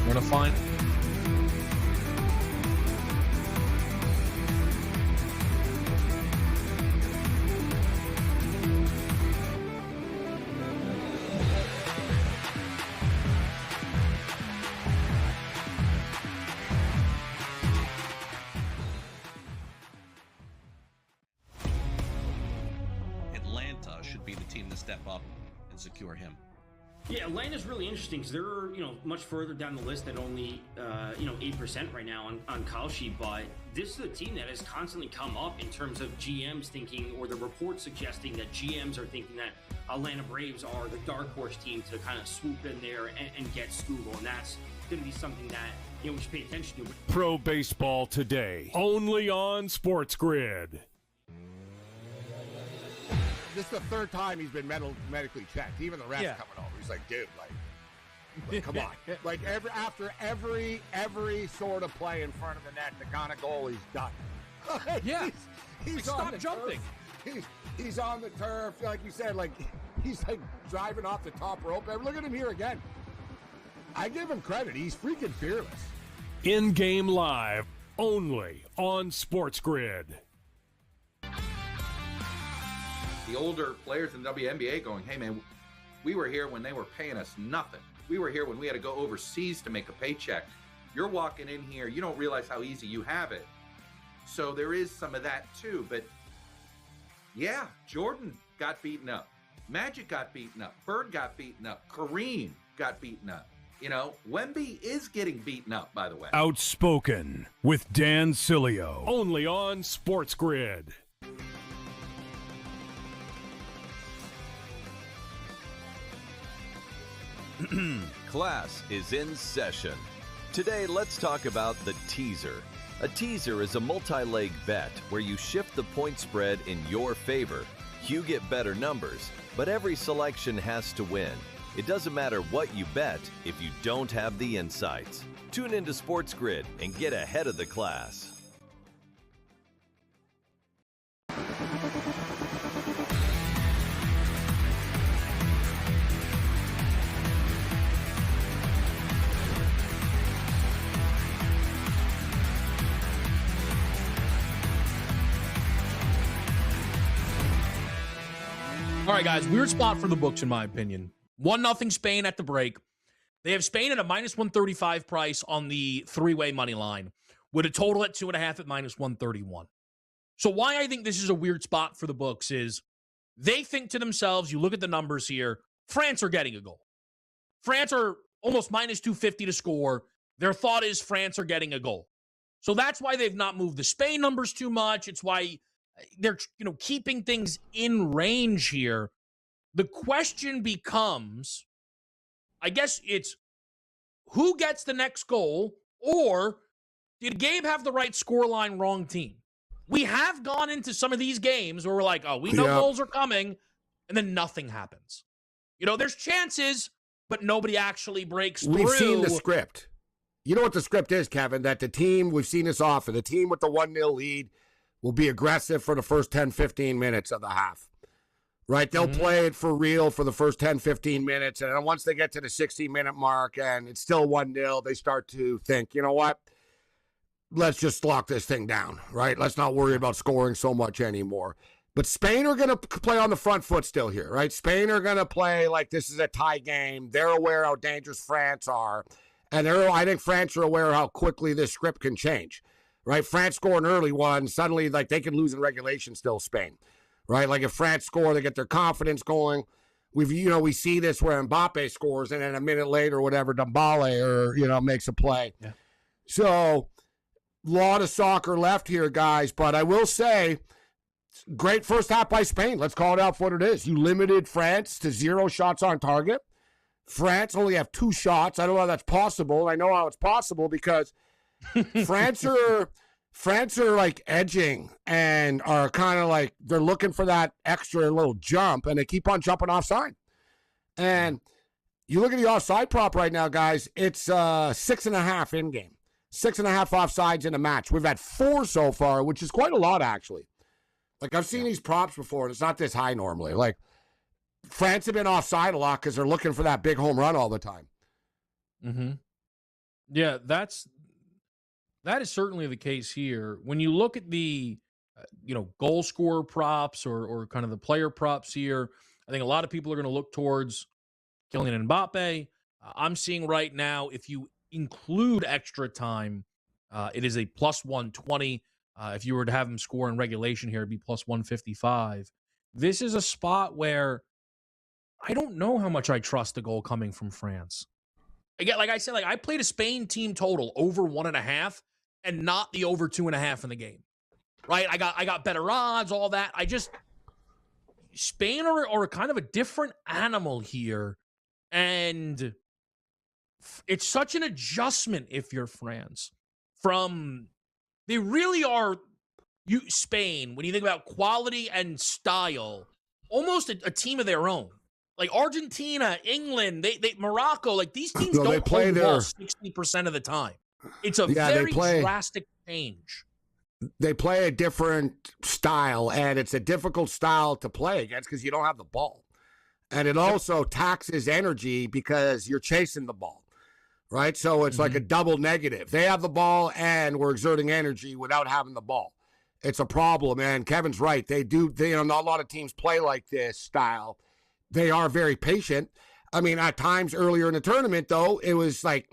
We're going to find. secure him. Yeah, Atlanta's really interesting because they're, much further down the list at only, 8% right now on Kalshi. But this is a team that has constantly come up in terms of GMs thinking, or the reports suggesting that GMs are thinking that Atlanta Braves are the dark horse team to kind of swoop in there and get Scoogle. And that's going to be something that, we should pay attention to. Pro Baseball Today, only on SportsGrid. This is the third time he's been medically checked. Even the refs coming over. He's like, dude, like come on. Like after every sort of play in front of the net, the kind of goal he's done. Yeah. He's like, on stop jumping. He's on the turf, like you said, like he's like driving off the top rope. Look at him here again. I give him credit. He's freaking fearless. In-game live, only on SportsGrid. The older players in the WNBA going, hey, man, we were here when they were paying us nothing. We were here when we had to go overseas to make a paycheck. You're walking in here, you don't realize how easy you have it. So there is some of that too. But yeah, Jordan got beaten up. Magic got beaten up. Bird got beaten up. Kareem got beaten up. Wemby is getting beaten up, by the way. Outspoken with Dan Cilio, only on SportsGrid. Class is in session. Today, let's talk about the teaser. A teaser is a multi-leg bet where you shift the point spread in your favor. You get better numbers, but every selection has to win. It doesn't matter what you bet if you don't have the insights. Tune into SportsGrid and get ahead of the class. All right, guys, weird spot for the books, in my opinion. 1-0 Spain at the break. They have Spain at a -135 price on the three-way money line, with a total at 2.5 at -131. So why I think this is a weird spot for the books is they think to themselves, you look at the numbers here, France are getting a goal. France are almost -250 to score. Their thought is France are getting a goal. So that's why they've not moved the Spain numbers too much. It's why they're, keeping things in range here. The question becomes, I guess it's who gets the next goal, or did Gabe have the right scoreline, wrong team? We have gone into some of these games where we're like, oh, we know goals are coming, and then nothing happens. There's chances, but nobody actually breaks through. We've seen the script. You know what the script is, Kevin, that the team, we've seen this often, the team with the 1-0 lead will be aggressive for the first 10, 15 minutes of the half, right? They'll play it for real for the first 10, 15 minutes. And then once they get to the 60-minute mark and it's still 1-0, they start to think, you know what? Let's just lock this thing down, right? Let's not worry about scoring so much anymore. But Spain are going to play on the front foot still here, right? Spain are going to play like this is a tie game. They're aware how dangerous France are. And I think France are aware how quickly this script can change. Right, France score an early one, suddenly like they can lose in regulation still, Spain. Right? Like if France score, they get their confidence going. We see this where Mbappe scores and then a minute later whatever, Dembele makes a play. Yeah. So a lot of soccer left here, guys, but I will say great first half by Spain. Let's call it out for what it is. You limited France to 0 shots on target. France only have 2 shots. I don't know how that's possible. I know how it's possible because France are like edging and are kind of like they're looking for that extra little jump, and they keep on jumping offside. And you look at the offside prop right now, guys. It's 6.5 in game, 6.5 offsides in a match. We've had 4 so far, which is quite a lot actually. Like I've seen these props before, and it's not this high normally. Like France have been offside a lot because they're looking for that big home run all the time. Yeah, that is certainly the case here. When you look at the, goal scorer props or kind of the player props here, I think a lot of people are going to look towards Kylian Mbappe. I'm seeing right now, if you include extra time, it is a +120. If you were to have him score in regulation here, it'd be +155. This is a spot where I don't know how much I trust the goal coming from France. Again, like I said, I played a Spain team total over 1.5 and not the over 2.5 in the game. Right? I got better odds, all that. Spain are kind of a different animal here. And it's such an adjustment if you're France. They really are, Spain, when you think about quality and style, almost a team of their own. Like Argentina, England, Morocco, like these teams don't play the ball 60% of the time. It's a very drastic change. They play a different style, and it's a difficult style to play against because you don't have the ball. And it also taxes energy because you're chasing the ball, right? So it's like a double negative. They have the ball, and we're exerting energy without having the ball. It's a problem, and Kevin's right. Not a lot of teams play like this style. They are very patient. I mean, at times earlier in the tournament, though, it was like,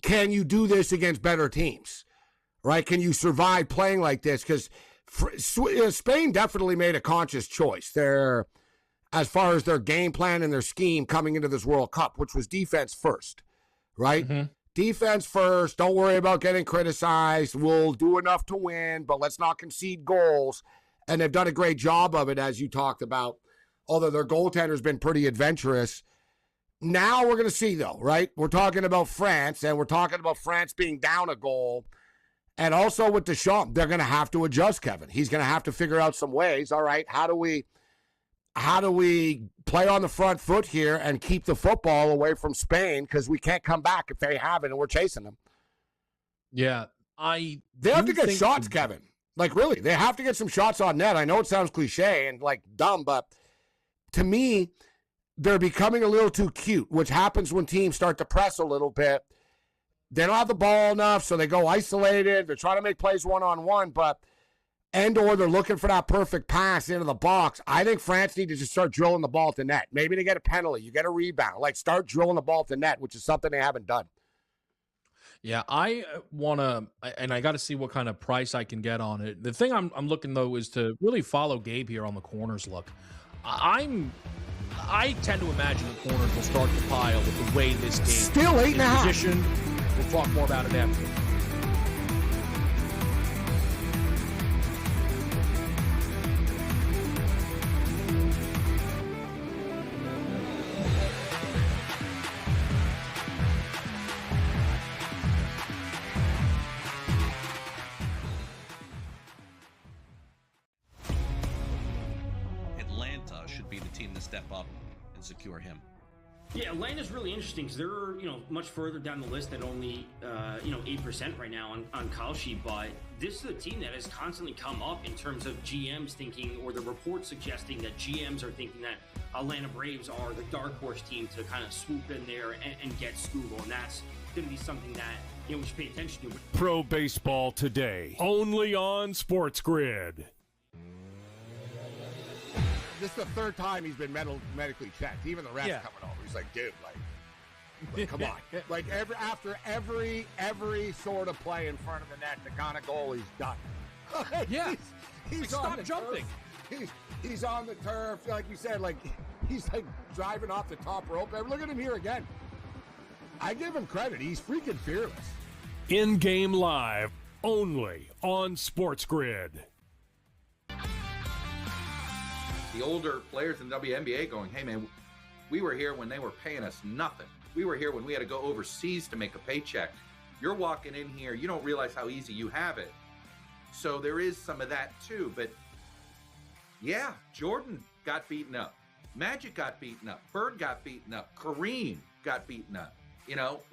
can you do this against better teams, right? Can you survive playing like this? Because Spain definitely made a conscious choice there as far as their game plan and their scheme coming into this World Cup, which was defense first, right? Mm-hmm. Defense first. Don't worry about getting criticized. We'll do enough to win, but let's not concede goals. And they've done a great job of it, as you talked about, although their goaltender's been pretty adventurous. Now we're going to see, though, right? We're talking about France, and we're talking about France being down a goal. And also with Deschamps, they're going to have to adjust, Kevin. He's going to have to figure out some ways. All right, how do we play on the front foot here and keep the football away from Spain? Because we can't come back if they have it, and we're chasing them. Yeah, they have to get shots, Kevin. Like, really, they have to get some shots on net. I know it sounds cliche and, like, dumb, but to me, they're becoming a little too cute, which happens when teams start to press a little bit. They don't have the ball enough, so they go isolated. They're trying to make plays one-on-one, or they're looking for that perfect pass into the box. I think France need to just start drilling the ball to net. Maybe they get a penalty. You get a rebound. Like, start drilling the ball to net, which is something they haven't done. Yeah, I want to, and I got to see what kind of price I can get on it. The thing I'm looking, though, is to really follow Gabe here on the corners look. I tend to imagine the corners will start to pile with the way this game still 8.5 position. We'll talk more about it after. Step up and secure him. Yeah, Atlanta's really interesting because they're much further down the list at only 8% right now on Kalshi, but this is a team that has constantly come up in terms of GMs thinking, or the reports suggesting that GMs are thinking that Atlanta Braves are the dark horse team to kind of swoop in there and get Scoogle, and that's going to be something that we should pay attention to. Pro Baseball Today, only on SportsGrid. This is the third time he's been medically checked. Even the refs coming over. He's like, dude, like come on. Like after every sort of play in front of the net, the kind of goal he's done. Yeah. He's stop jumping. He's on the turf, like you said, like he's like driving off the top rope. Look at him here again. I give him credit. He's freaking fearless. In-game live, only on SportsGrid. The older players in the WNBA going, hey, man, we were here when they were paying us nothing. We were here when we had to go overseas to make a paycheck. You're walking in here, you don't realize how easy you have it. So there is some of that too. But yeah, Jordan got beaten up. Magic got beaten up. Bird got beaten up. Kareem got beaten up.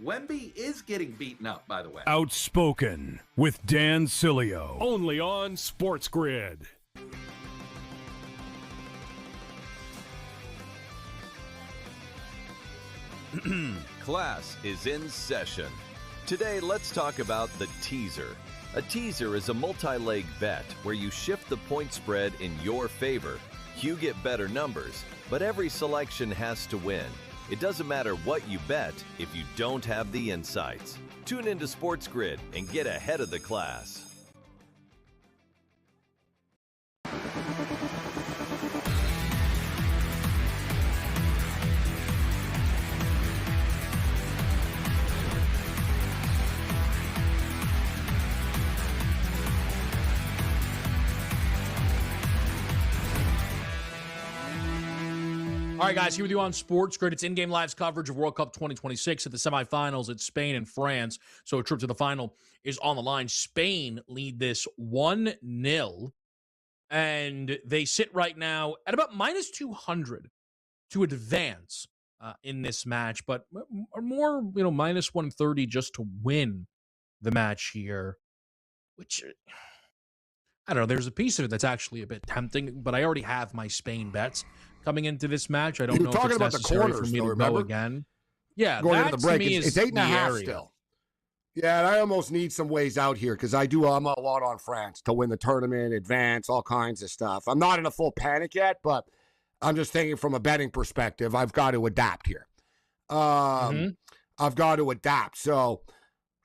Wemby is getting beaten up, by the way. Outspoken with Dan Cilio, only on SportsGrid. Class is in session. Today, let's talk about the teaser. A teaser is a multi-leg bet where you shift the point spread in your favor. You get better numbers, but every selection has to win. It doesn't matter what you bet if you don't have the insights. Tune into SportsGrid and get ahead of the class. right, guys, here with you on SportsGrid. It's in-game live coverage of World Cup 2026 at the semifinals. It's Spain and France, so a trip to the final is on the line. Spain lead this 1-0, and they sit right now at about minus 200 to advance in this match, but are more, minus 130 just to win the match here, which, I don't know, there's a piece of it that's actually a bit tempting, but I already have my Spain bets coming into this match. I don't know if it's necessary for me to go again. Yeah, going into the break, it's 8.5 still. Yeah, and I almost need some ways out here because I'm a lot on France to win the tournament, advance, all kinds of stuff. I'm not in a full panic yet, but I'm just thinking from a betting perspective, I've got to adapt here. I've got to adapt. So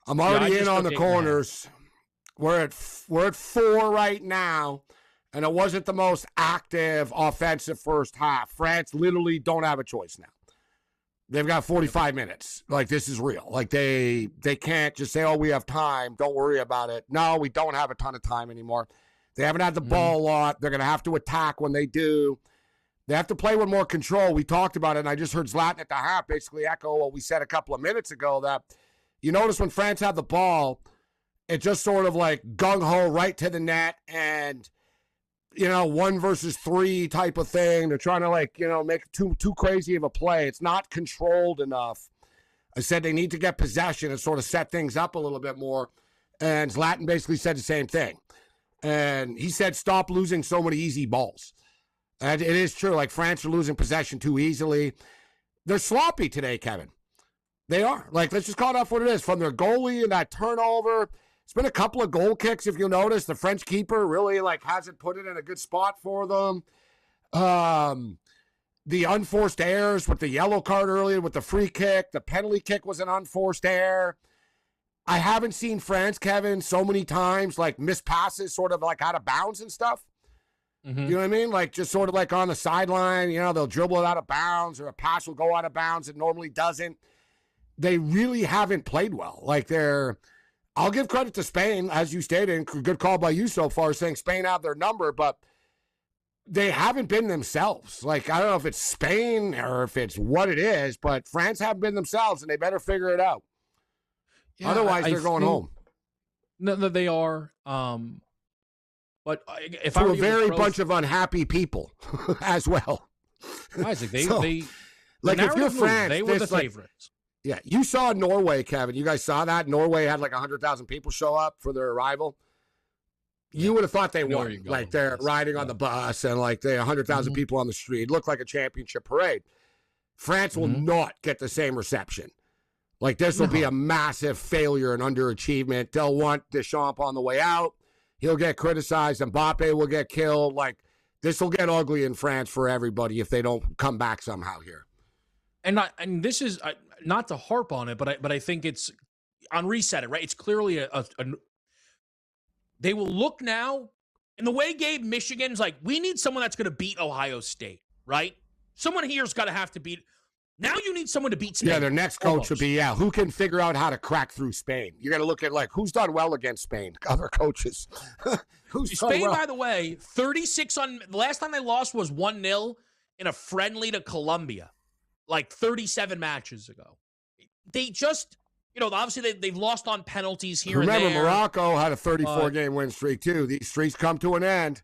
I'm already in on the corners. We're at 4 right now, and it wasn't the most active offensive first half. France literally don't have a choice now. They've got 45 minutes. Like, this is real. Like, they can't just say, oh, we have time. Don't worry about it. No, we don't have a ton of time anymore. They haven't had the ball a lot. They're going to have to attack when they do. They have to play with more control. We talked about it, and I just heard Zlatan at the half basically echo what we said a couple of minutes ago, that you notice when France had the ball, it just sort of like gung-ho right to the net and, 1 versus 3 type of thing. They're trying to, make too crazy of a play. It's not controlled enough. I said they need to get possession and sort of set things up a little bit more, and Zlatan basically said the same thing. And he said, stop losing so many easy balls. And it is true. Like, France are losing possession too easily. They're sloppy today, Kevin. They are. Like, let's just call it off what it is. From their goalie and that turnover, it's been a couple of goal kicks, if you'll notice. The French keeper really, hasn't put it in a good spot for them. The unforced errors with the yellow card earlier, with the free kick. The penalty kick was an unforced error. I haven't seen France, Kevin, so many times, miss passes sort of, out of bounds and stuff. You know what I mean? Just sort of on the sideline, they'll dribble it out of bounds, or a pass will go out of bounds. It normally doesn't. They really haven't played well. I'll give credit to Spain, as you stated, and good call by you so far, saying Spain have their number, but they haven't been themselves. I don't know if it's Spain or if it's what it is, but France haven't been themselves, and they better figure it out. Yeah, otherwise, they're going home. No, they are. But if to I were a very bunch of unhappy people as well. Isaac, if you're France, they were the favorites. Yeah, you saw Norway, Kevin. You guys saw that? Norway had 100,000 people show up for their arrival. You would have thought they won. They're riding on the bus and they 100,000 people on the street. It looked like a championship parade. France will not get the same reception. This will be a massive failure and underachievement. They'll want Deschamps on the way out. He'll get criticized. Mbappe will get killed. This will get ugly in France for everybody if they don't come back somehow here. And this is not to harp on it, but I think it's on reset it, right? It's clearly they will look now, and the way Gabe Michigan's we need someone that's going to beat Ohio State, right? Someone here's got to have to beat. Now you need someone to beat Spain. Yeah, their next coach would be, who can figure out how to crack through Spain? You got to look at, who's done well against Spain? Other coaches. Spain, by the way, 36 on – the last time they lost was 1-0 in a friendly to Colombia, 37 matches ago. They just – obviously they've lost on penalties here and there. Remember, Morocco had a 34-game win streak, too. These streaks come to an end.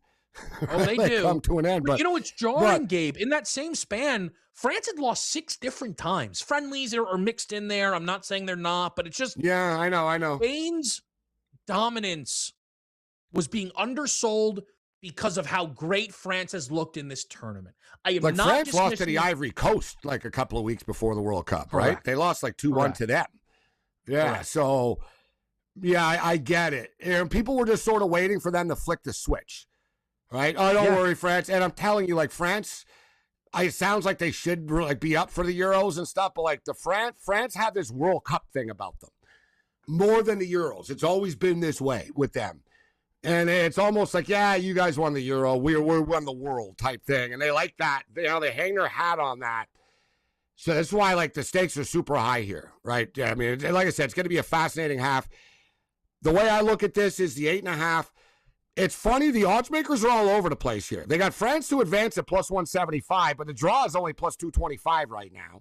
Oh, they do. Come to an end. But it's jarring, Gabe. In that same span, France had lost 6 different times. Friendlies are mixed in there. I'm not saying they're not, but it's just... Yeah, I know. Spain's dominance was being undersold because of how great France has looked in this tournament. I am not France lost to the Ivory Coast a couple of weeks before the World Cup, right? Correct. They lost 2-1 to them. Yeah, correct. So, I get it. And people were just sort of waiting for them to flick the switch. Right? Oh, don't worry, France. And I'm telling you, France, it sounds like they should be up for the Euros and stuff, but the France have this World Cup thing about them more than the Euros. It's always been this way with them. And it's almost you guys won the Euro. We won the world type thing. And they like that. They hang their hat on that. So that's why the stakes are super high here, right? I mean, like I said, it's going to be a fascinating half. The way I look at this is the 8.5. It's funny, the odds makers are all over the place here. They got France to advance at plus 175, but the draw is only plus 225 right now.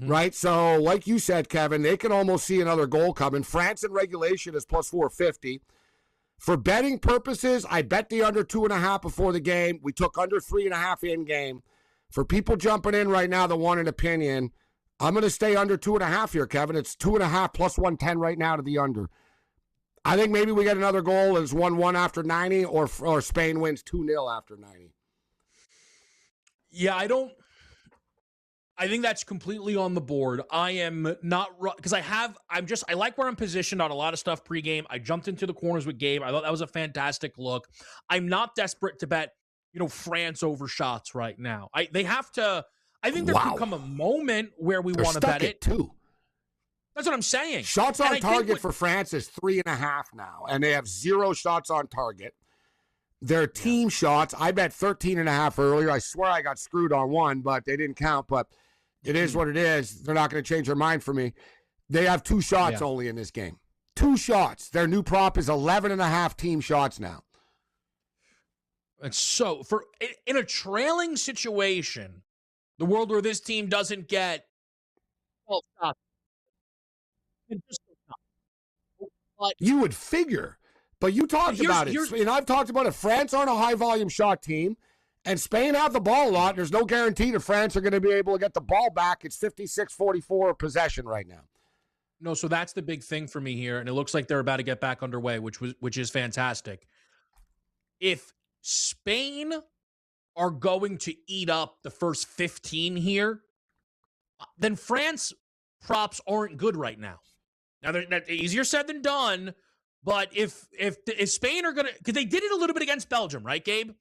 Right? So, like you said, Kevin, they can almost see another goal coming. France in regulation is plus 450. For betting purposes, I bet the under 2.5 before the game. We took under 3.5 in game. For people jumping in right now that want an opinion, I'm going to stay under 2.5 here, Kevin. It's 2.5 plus 110 right now to the under. I think maybe we get another goal as 1-1 after 90, or Spain wins 2-0 after 90. Yeah, I think that's completely on the board. I am not, because I like where I'm positioned on a lot of stuff pregame. I jumped into the corners with Gabe. I thought that was a fantastic look. I'm not desperate to bet, France over shots right now. I think there could come a moment where we want to bet it too. That's what I'm saying. Shots on target for France is 3.5 now, and they have 0 shots on target. Their team shots, I bet 13.5 earlier. I swear I got screwed on one, but they didn't count. But it is what it is. They're not going to change their mind for me. They have 2 shots only in this game. 2 shots. Their new prop is 11.5 team shots now. And so, in a trailing situation, the world where this team doesn't get 12 shots, you would figure. But you talked about it. And I've talked about it. France aren't a high-volume shot team, and Spain have the ball a lot. There's no guarantee that France are going to be able to get the ball back. It's 56-44 possession right now. No, so that's the big thing for me here, and it looks like they're about to get back underway, which is fantastic. If Spain are going to eat up the first 15 here, then France props aren't good right now. Now, that's easier said than done. But if Spain are going to, because they did it a little bit against Belgium, right, Gabe?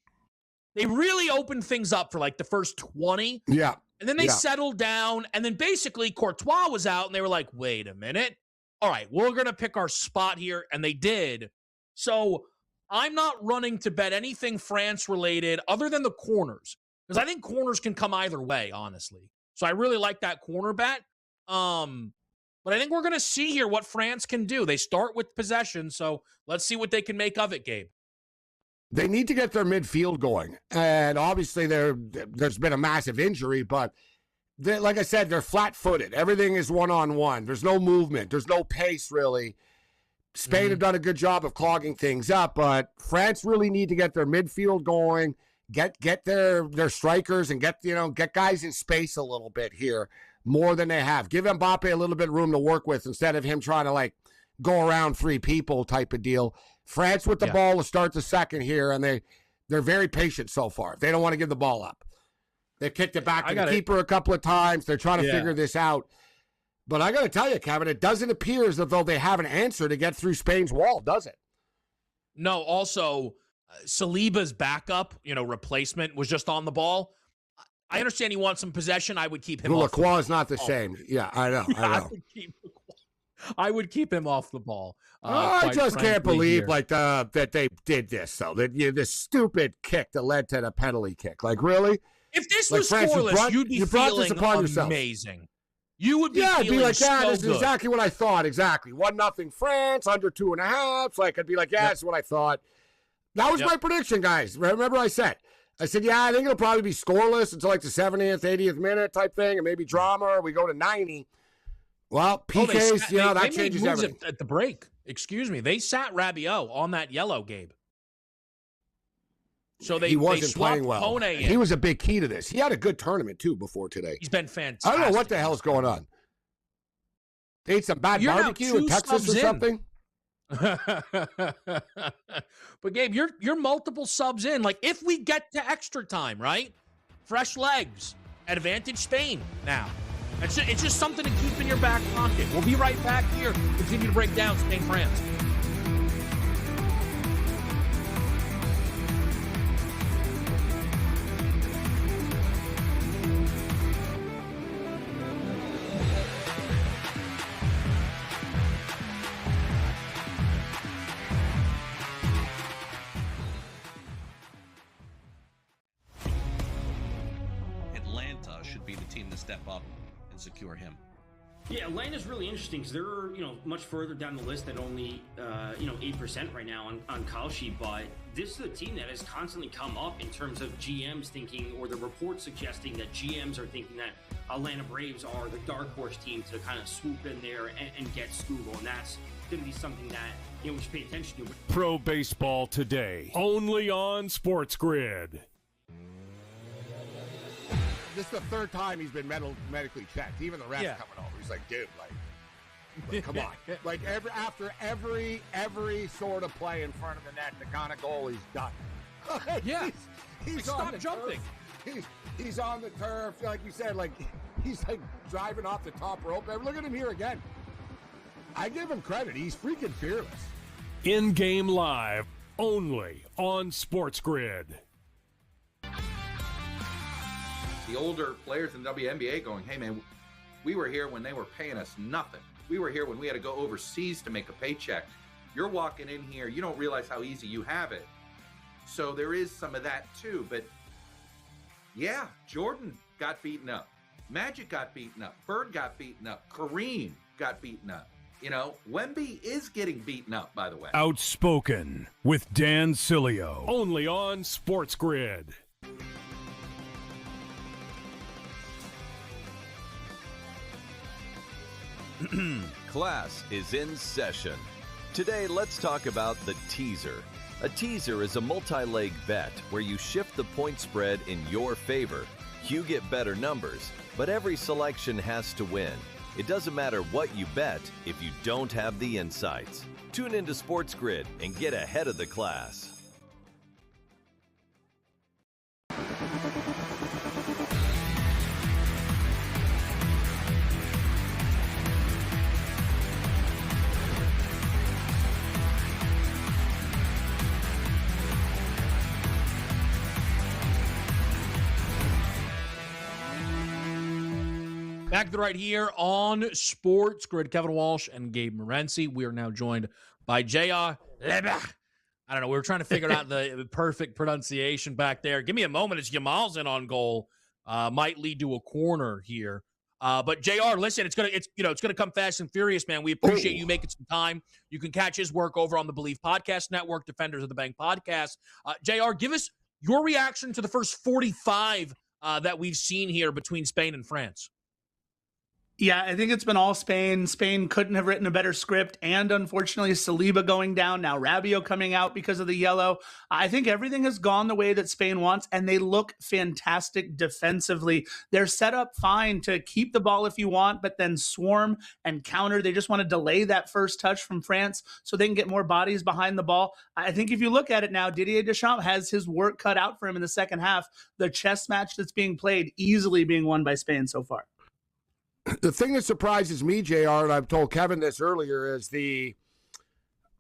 They really opened things up for like the first 20. Yeah. And then they settled down. And then basically Courtois was out and they were like, wait a minute. All right, we're going to pick our spot here. And they did. So I'm not running to bet anything France related other than the corners. Because I think corners can come either way, honestly. So I really like that corner bet. But I think we're going to see here what France can do. They start with possession, so let's see what they can make of it, Gabe. They need to get their midfield going. And obviously there's been a massive injury, but like I said, they're flat-footed. Everything is one-on-one. There's no movement. There's no pace, really. Spain have done a good job of clogging things up, but France really need to get their midfield going, get their strikers, and get guys in space a little bit here. More than they have. Give Mbappe a little bit of room to work with instead of him trying to go around 3 people type of deal. France with the ball to start the second here, and they're very patient so far. They don't want to give the ball up. They kicked it back to the keeper a couple of times. They're trying to figure this out. But I got to tell you, Kevin, it doesn't appear as though they have an answer to get through Spain's wall, does it? No, also, Saliba's backup, replacement was just on the ball. I understand he wants some possession. I would keep him off. Lacroix is not the same. Yeah, I know. I would keep him off the ball. I just can't believe that they did this, though. That this stupid kick that led to the penalty kick. Really? If this was scoreless, you'd be feeling amazing. You would be feeling be like, so this is good. exactly what I thought. Exactly. 1-0 France, under 2.5. I'd be like, that's what I thought. That was my prediction, guys. Remember I said, I think it'll probably be scoreless until the 70th, 80th minute type thing, and maybe drama, or we go to 90. Well, PKs, that changes everything. At the break. Excuse me. They sat Rabiot on that yellow, Gabe. So he wasn't playing well. He was a big key to this. He had a good tournament, too, before today. He's been fantastic. I don't know what the hell's going on. They ate some bad barbecue in Texas or something? But Gabe, you're multiple subs in. If we get to extra time, right? Fresh legs, advantage Spain now. It's just something to keep in your back pocket. We'll be right back here. Continue to break down Spain, France. Atlanta should be the team to step up and secure him. Yeah, Atlanta is really interesting because they're much further down the list at only 8% right now on call sheet. But this is a team that has constantly come up in terms of GMs thinking, or the reports suggesting that GMs are thinking that Atlanta Braves are the dark horse team to kind of swoop in there and get Scoogle, and that's going to be something that we should pay attention to. Pro Baseball Today, only on SportsGrid. This is the third time he's been medically checked. Even the refs coming over. He's like, dude, like come on. Like after every sort of play in front of the net, the kind of goal he's done. Yeah. He's like, on stop jumping. He's on the turf, like you said, like he's like driving off the top rope. Look at him here again. I give him credit. He's freaking fearless. In-game live, only on SportsGrid. The older players in the WNBA going, hey, man, we were here when they were paying us nothing. We were here when we had to go overseas to make a paycheck. You're walking in here, you don't realize how easy you have it. So there is some of that too. But yeah, Jordan got beaten up. Magic got beaten up. Bird got beaten up. Kareem got beaten up. Wemby is getting beaten up, by the way. Outspoken with Dan Cilio, only on SportsGrid. Class is in session. Today, let's talk about the teaser. A teaser is a multi-leg bet where you shift the point spread in your favor. You get better numbers, but every selection has to win. It doesn't matter what you bet if you don't have the insights. Tune into SportsGrid and get ahead of the class. Back to the right here on SportsGrid. Kevin Walsh and Gabriel Morency. We are now joined by JR. I don't know. We were trying to figure out the perfect pronunciation back there. Give me a moment. It's Yamal's in on goal. Might lead to a corner here. But JR, listen, it's gonna come fast and furious, man. We appreciate you making some time. You can catch his work over on the Believe Podcast Network, Defenders of the Bank podcast. JR, give us your reaction to the first 45 that we've seen here between Spain and France. Yeah, I think it's been all Spain. Spain couldn't have written a better script. And unfortunately, Saliba going down, now Rabiot coming out because of the yellow. I think everything has gone the way that Spain wants, and they look fantastic defensively. They're set up fine to keep the ball if you want, but then swarm and counter. They just want to delay that first touch from France so they can get more bodies behind the ball. I think if you look at it now, Didier Deschamps has his work cut out for him in the second half. The chess match that's being played easily being won by Spain so far. The thing that surprises me, JR, and I've told Kevin this earlier, is the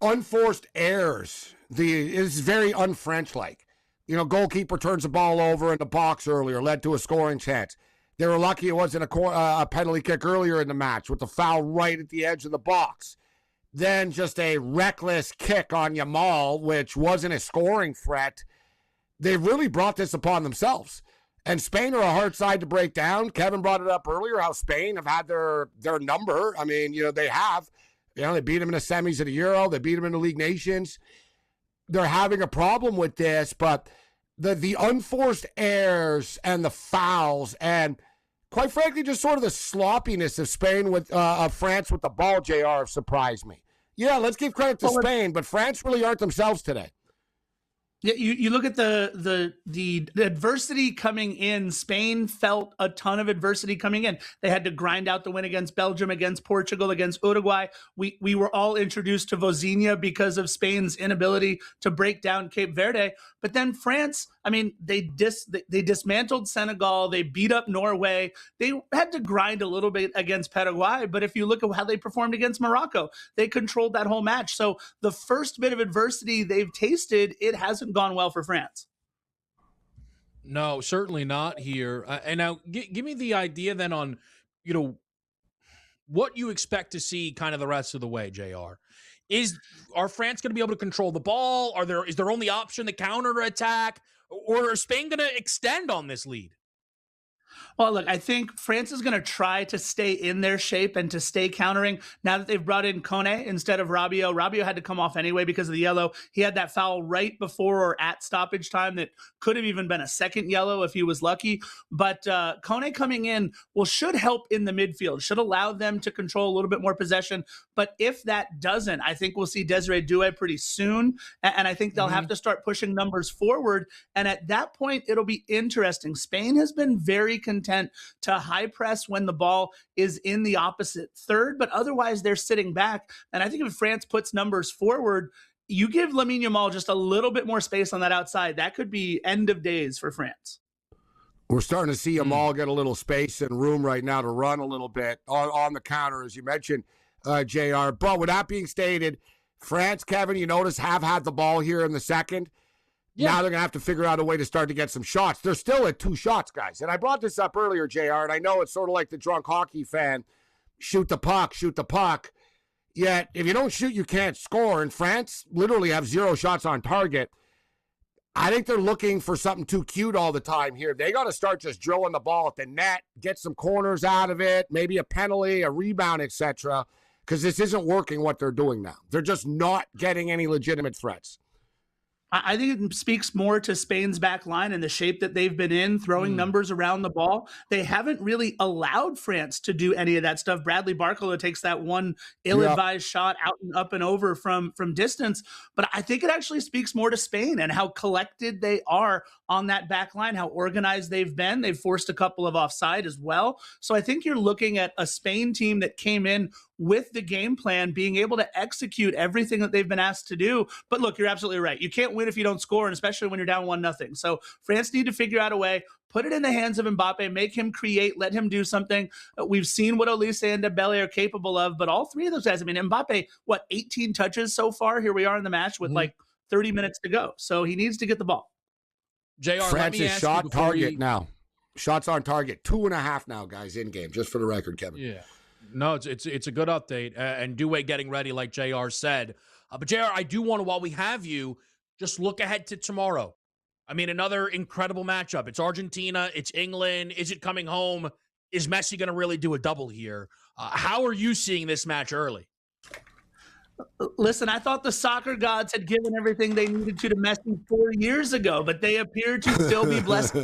unforced errors. It's very un-French-like. Goalkeeper turns the ball over in the box earlier, led to a scoring chance. They were lucky it wasn't a penalty kick earlier in the match with the foul right at the edge of the box. Then just a reckless kick on Yamal, which wasn't a scoring threat. They really brought this upon themselves. And Spain are a hard side to break down. Kevin brought it up earlier, how Spain have had their number. I mean, they have. They beat them in the semis of the Euro. They beat them in the League Nations. They're having a problem with this, but the unforced errors and the fouls and, quite frankly, just sort of the sloppiness of Spain of France with the ball, JR, have surprised me. Yeah, let's give credit to Spain, but France really aren't themselves today. Yeah, you look at the adversity coming in. Spain felt a ton of adversity coming in. They had to grind out the win against Belgium, against Portugal, against Uruguay. We were all introduced to Vozinha because of Spain's inability to break down Cape Verde. But then France, I mean, they dismantled Senegal. They beat up Norway. They had to grind a little bit against Paraguay. But if you look at how they performed against Morocco, they controlled that whole match. So the first bit of adversity they've tasted, it hasn't gone well for France. No, certainly not here. And now give me the idea then on, what you expect to see kind of the rest of the way, JR. Are France going to be able to control the ball? Is their only option the counter attack? Or is Spain going to extend on this lead? Well, look, I think France is going to try to stay in their shape and to stay countering now that they've brought in Kone instead of Rabiot. Rabiot had to come off anyway because of the yellow. He had that foul right before or at stoppage time that could have even been a second yellow if he was lucky. But Kone coming in should help in the midfield, should allow them to control a little bit more possession. But if that doesn't, I think we'll see Desiree Doué pretty soon. And I think they'll have to start pushing numbers forward. And at that point, it'll be interesting. Spain has been very content to high press when the ball is in the opposite third, but otherwise they're sitting back. And I think if France puts numbers forward, you give Lamine Yamal just a little bit more space on that outside, that could be end of days for France. We're starting to see Yamal get a little space and room right now to run a little bit on the counter, as you mentioned, JR. But with that being stated, France, Kevin, you notice, have had the ball here in the second. Yeah. Now they're going to have to figure out a way to start to get some shots. They're still at 2 shots, guys. And I brought this up earlier, JR, and I know it's sort of like the drunk hockey fan, shoot the puck, shoot the puck. Yet, if you don't shoot, you can't score. And France literally have 0 shots on target. I think they're looking for something too cute all the time here. They got to start just drilling the ball at the net, get some corners out of it, maybe a penalty, a rebound, etc. Because this isn't working what they're doing now. They're just not getting any legitimate threats. I think it speaks more to Spain's back line and the shape that they've been in, throwing numbers around the ball. They haven't really allowed France to do any of that stuff. Bradley Barcola takes that one ill-advised shot out and up and over from distance. But I think it actually speaks more to Spain and how collected they are on that back line, how organized they've been. They've forced a couple of offside as well. So I think you're looking at a Spain team that came in with the game plan, being able to execute everything that they've been asked to do. But look, you're absolutely right. You can't win if you don't score, and especially when you're down 1-0. So France need to figure out a way, put it in the hands of Mbappe, make him create, let him do something. We've seen what Olise and Dembele are capable of, but all three of those guys, I mean, Mbappe, 18 touches so far? Here we are in the match with 30 minutes to go. So he needs to get the ball. JR, France's shot target now. Shots on target. 2.5 now, guys, in game, just for the record, Kevin. Yeah. No, it's a good update. And Doué getting ready, like JR said. But JR, I do want to, while we have you, just look ahead to tomorrow. I mean, another incredible matchup. It's Argentina. It's England. Is it coming home? Is Messi going to really do a double here? How are you seeing this match early? Listen, I thought the soccer gods had given everything they needed to Messi 4 years ago, but they appear to still be blessed.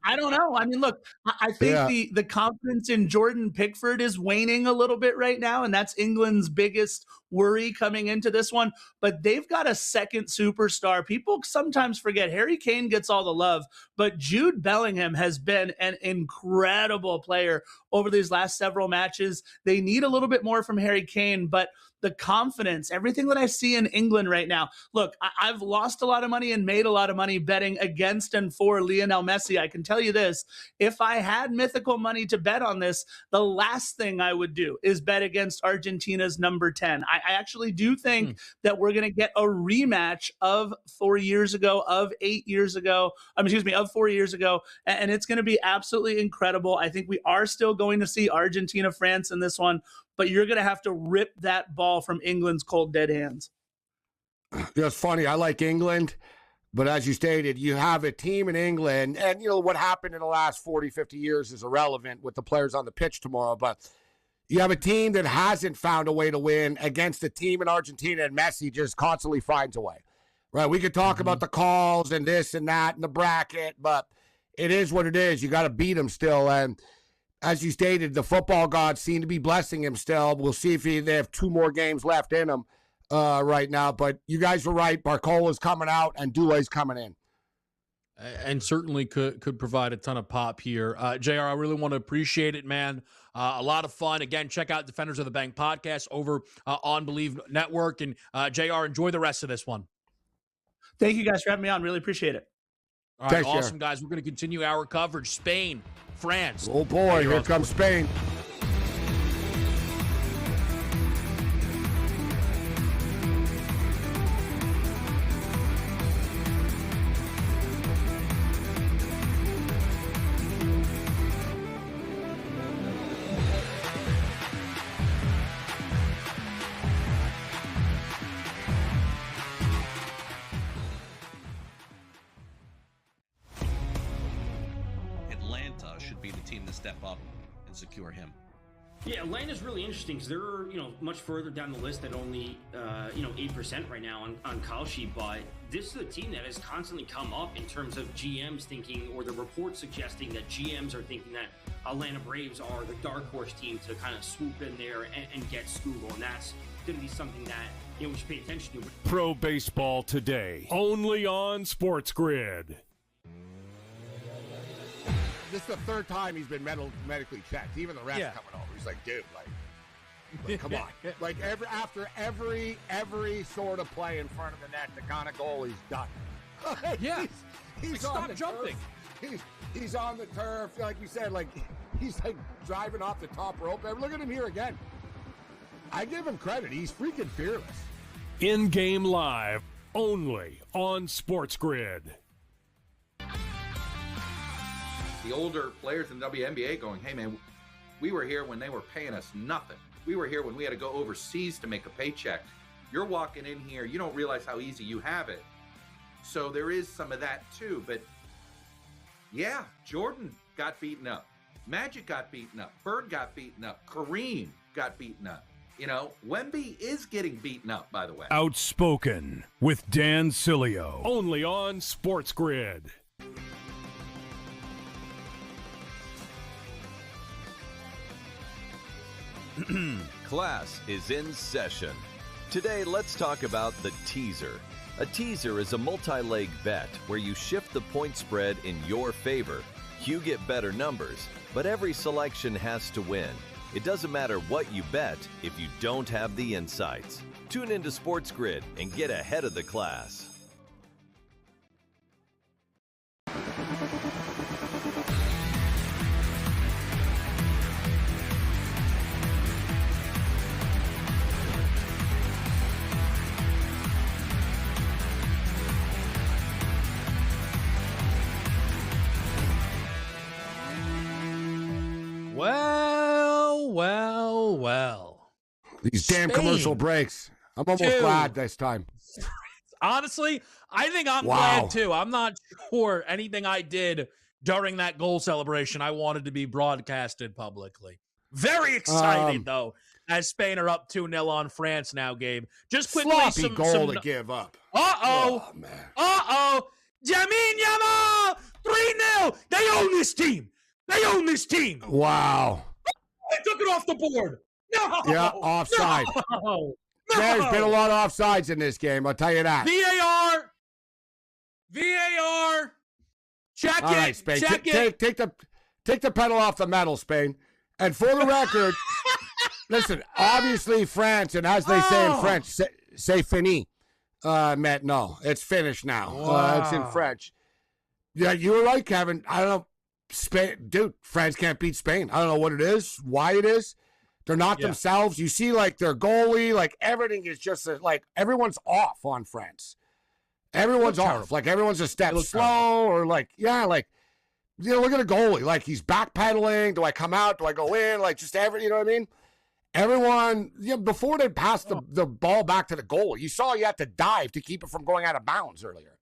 I don't know. I mean, look, I think the confidence in Jordan Pickford is waning a little bit right now, and that's England's biggest worry coming into this one. But they've got a second superstar. People sometimes forget Harry Kane gets all the love, but Jude Bellingham has been an incredible player over these last several matches. They need a little bit more from Harry Kane, but the confidence, everything that I see in England right now. Look, I've lost a lot of money and made a lot of money betting against and for Lionel Messi. I can tell you this, if I had mythical money to bet on this, the last thing I would do is bet against Argentina's number 10. I actually do think that we're going to get a rematch of 4 years ago, of 8 years ago, of 4 years ago, and it's going to be absolutely incredible. I think we are still going to see Argentina, France in this one, but you're going to have to rip that ball from England's cold, dead hands. It's funny. I like England, but as you stated, you have a team in England, and what happened in the last 40, 50 years is irrelevant with the players on the pitch tomorrow, but you have a team that hasn't found a way to win against a team in Argentina, and Messi just constantly finds a way. Right? We could talk about the calls and this and that and the bracket, but it is what it is. You got to beat them still, and as you stated, the football gods seem to be blessing him still. We'll see if they have 2 more games left in them right now. But you guys were right. Barcola's coming out and Doué's coming in. And certainly could provide a ton of pop here. JR, I really want to appreciate it, man. A lot of fun. Again, check out Defenders of the Bank podcast over on Believe Network. And JR, enjoy the rest of this one. Thank you guys for having me on. Really appreciate it. All right, Thanks, awesome, guys. We're going to continue our coverage. Spain, France. Oh, boy, here comes Spain. secure him. Yeah, Atlanta's really interesting because they're, much further down the list at only, 8% right now on Kalshi. But this is a team that has constantly come up in terms of GMs thinking, or the reports suggesting that GMs are thinking that Atlanta Braves are the dark horse team to kind of swoop in there and get Scoogle. And that's going to be something that, we should pay attention to. Pro Baseball Today, only on SportsGrid. This is the third time he's been medically checked. Even the refs coming over. He's like, dude, like come on. Like after every sort of play in front of the net, the kind of goal he's done. Yeah. He's stop on the jumping. Turf. He's on the turf, like we said, like he's like driving off the top rope. Look at him here again. I give him credit. He's freaking fearless. In-game live, only on SportsGrid. The older players in the WNBA going, hey, man, we were here when they were paying us nothing. We were here when we had to go overseas to make a paycheck. You're walking in here, you don't realize how easy you have it. So there is some of that too. But yeah, Jordan got beaten up. Magic got beaten up. Bird got beaten up. Kareem got beaten up. Wemby is getting beaten up, by the way. Outspoken with Dan Cilio, only on SportsGrid. Class is in session. Today, let's talk about the teaser. A teaser is a multi-leg bet where you shift the point spread in your favor. You get better numbers, but every selection has to win. It doesn't matter what you bet if you don't have the insights. Tune into SportsGrid and get ahead of the class. Well. These damn Spain. commercial breaks. I'm almost glad this time. Honestly, I think I'm glad too. I'm not sure anything I did during that goal celebration I wanted to be broadcasted publicly. Very excited though, as Spain are up 2-0 on France now, Gabe. Just quickly, Sloppy goal to give up. Uh-oh. Oh, man. Uh-oh. Jamin Yamal, 3-0. They own this team. They own this team. Wow. They took it off the board. No. Yeah, offside. No. There's been a lot of offsides in this game, I'll tell you that. VAR. Check All right, Spain. Check it. Take the pedal off the metal, Spain. And for the record, listen, obviously France, and as they say in French, c'est fini. Matt, no, it's finished now. It's in French. Yeah, you were right, Kevin. I don't know. Spain, dude, France can't beat Spain. I don't know what it is, why it is. They're not themselves. You see, like, their goalie, like, everything is just, like, everyone's off on France. Everyone's off. Like, everyone's a step slow or, like, look at a goalie. Like, he's backpedaling. Do I come out? Do I go in? Like, just you know what I mean? Everyone, before they pass the ball back to the goal, you saw you had to dive to keep it from going out of bounds earlier.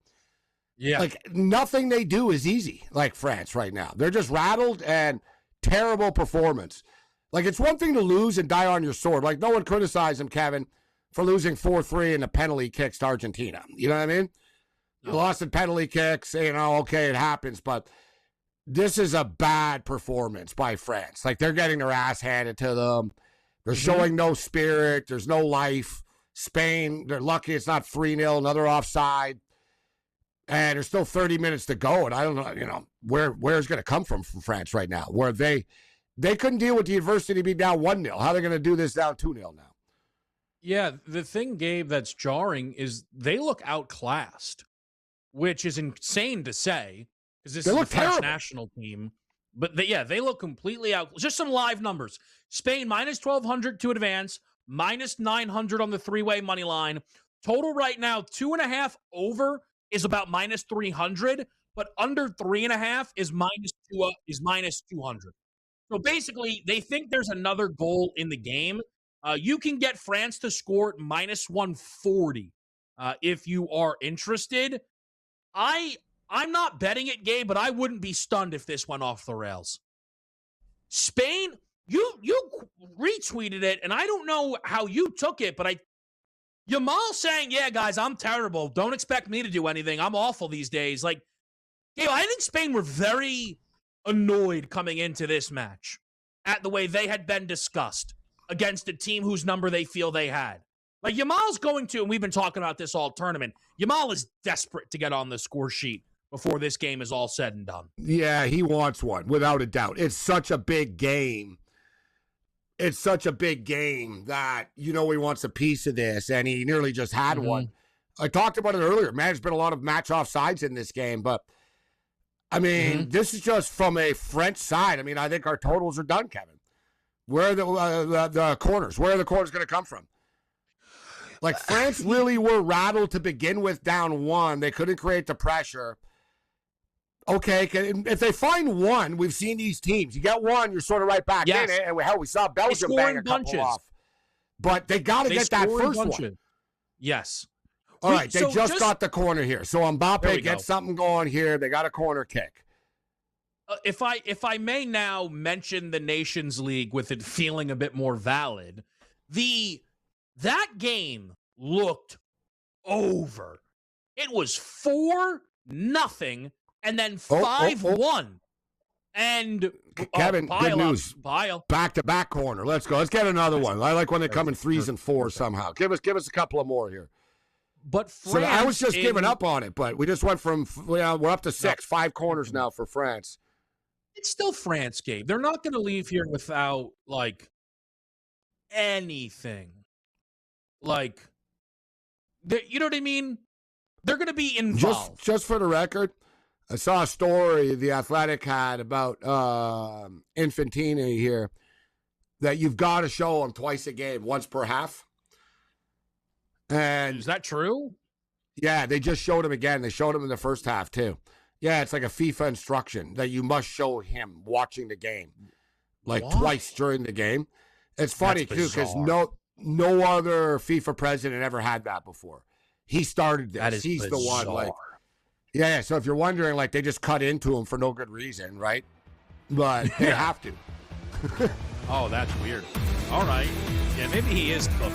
Yeah. Like, nothing they do is easy, like France right now. They're just rattled and terrible performance. Like, it's one thing to lose and die on your sword. Like, no one criticized him, Kevin, for losing 4-3 in the penalty kicks to Argentina. You know what I mean? You lost in penalty kicks, okay, it happens. But this is a bad performance by France. Like, they're getting their ass handed to them. They're showing no spirit. There's no life. Spain, they're lucky it's not 3-0, another offside. And there's still 30 minutes to go. And I don't know, where's going to come from France right now, where they couldn't deal with the adversity to be down 1-0. How are they going to do this down 2-0 now? Yeah, the thing, Gabe, that's jarring is they look outclassed, which is insane to say because this is the French national team. But they look completely out. Just some live numbers. Spain minus 1,200 to advance, minus 900 on the three-way money line. Total right now, 2.5 over is about minus 300, but under 3.5 is minus 200. So basically, they think there's another goal in the game. You can get France to score at minus 140 if you are interested. I'm not betting it, Gabe, but I wouldn't be stunned if this went off the rails. Spain retweeted it, and I don't know how you took it, but Yamal saying, yeah, guys, I'm terrible. Don't expect me to do anything. I'm awful these days. Like, I think Spain were very annoyed coming into this match at the way they had been discussed against a team whose number they feel they had. Like, Yamal's going to, and we've been talking about this all tournament, Yamal is desperate to get on the score sheet before this game is all said and done. Yeah, he wants one, without a doubt. It's such a big game. It's such a big game that, he wants a piece of this, and he nearly just had one. I talked about it earlier. Man, there's been a lot of match offsides in this game, but, I mean, this is just from a French side. I mean, I think our totals are done, Kevin. Where are the corners? Where are the corners going to come from? Like, France really were rattled to begin with, down 1. They couldn't create the pressure. Okay, if they find one, we've seen these teams. You get one, you're sort of right back in it. And hell, we saw Belgium bang a couple off. But they got to get that first one. Yes. All right, they just got the corner here. So Mbappe gets something going here. They got a corner kick. If I may now mention the Nations League with it feeling a bit more valid, that game looked over. It was 4-0 and then 5-1. And Kevin, good news. Back-to-back corner. Let's go. Let's get another one. I like when they come in 3s and 4s somehow. Give us a couple of more here. But France, so I was just giving up on it, but we just went from we're up to 6, 5 corners now for France. It's still France, Gabe. They're not going to leave here without anything. You know what I mean? They're going to be involved. Just for the record, I saw a story The Athletic had about Infantini here that you've got to show him twice a game, once per half. And is that true? Yeah, they just showed him again. They showed him in the first half too. Yeah, it's like a FIFA instruction that you must show him watching the game, twice during the game. It's funny too because no other FIFA president ever had that before. He started this. He's bizarre. The one. Yeah. So if you're wondering, they just cut into him for no good reason, right? But they have to. Oh, that's weird. All right. Yeah, maybe he is cooked.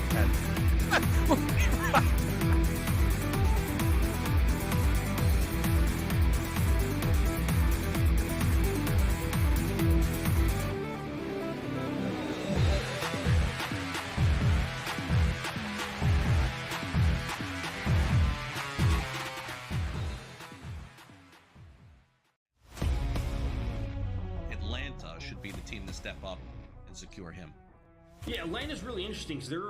Atlanta should be the team to step up and secure him. Yeah, Atlanta's really interesting because they're,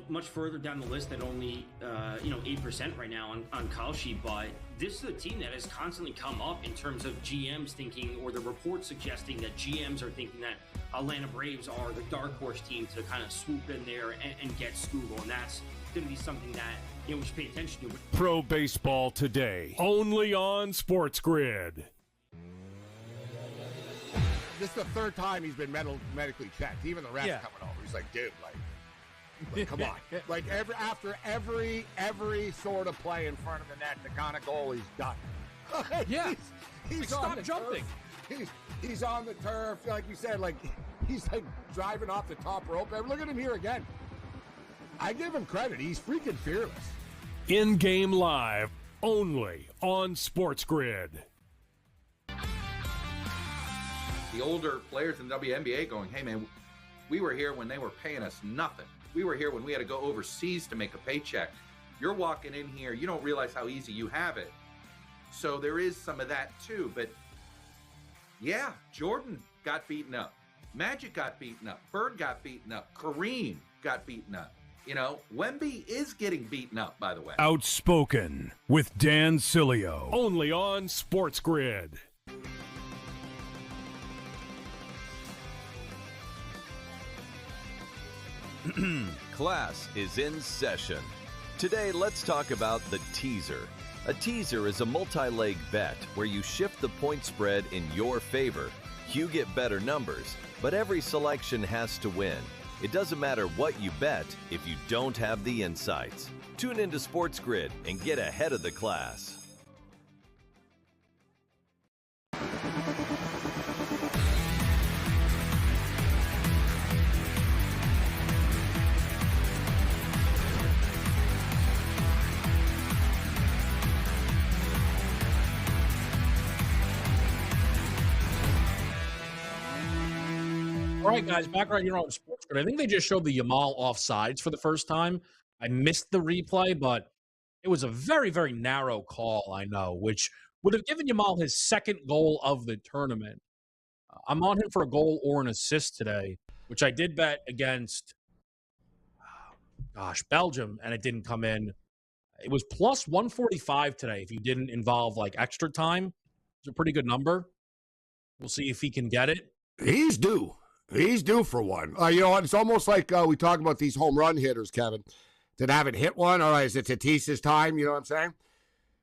much further down the list at only, 8% right now on Kalshi, but this is a team that has constantly come up in terms of GMs thinking, or the reports suggesting that GMs are thinking that Atlanta Braves are the dark horse team to kind of swoop in there and get Scoogle, and that's going to be something that, we should pay attention to. Pro Baseball Today, only on SportsGrid. This is the third time he's been medically checked. Even the refs coming over. He's like, dude, come on. After every sort of play in front of the net, the kind of goal he's done. Yeah. He's stop jumping. He's on the turf, like you said, he's driving off the top rope. Look at him here again. I give him credit. He's freaking fearless. In-game live, only on SportsGrid. The older players in the WNBA going, hey, man, we were here when they were paying us nothing. We were here when we had to go overseas to make a paycheck. You're walking in here, you don't realize how easy you have it. So there is some of that too. But yeah, Jordan got beaten up. Magic got beaten up. Bird got beaten up. Kareem got beaten up. Wemby is getting beaten up, by the way. Outspoken with Dan Cilio, only on SportsGrid. Class is in session. Today, let's talk about the teaser. A teaser is a multi-leg bet where you shift the point spread in your favor. You get better numbers, but every selection has to win. It doesn't matter what you bet if you don't have the insights. Tune into SportsGrid and get ahead of the class. All right, guys, back right here on SportsGrid. I think they just showed the Yamal offsides for the first time. I missed the replay, but it was a very, very narrow call, I know, which would have given Yamal his second goal of the tournament. I'm on him for a goal or an assist today, which I did bet against, Belgium, and it didn't come in. It was plus 145 today if you didn't involve, like, extra time. It's a pretty good number. We'll see if he can get it. He's due. He's due for one. You know, it's almost like we talk about these home run hitters, Kevin, that haven't hit one. All right, is it Tatis's time? You know what I'm saying?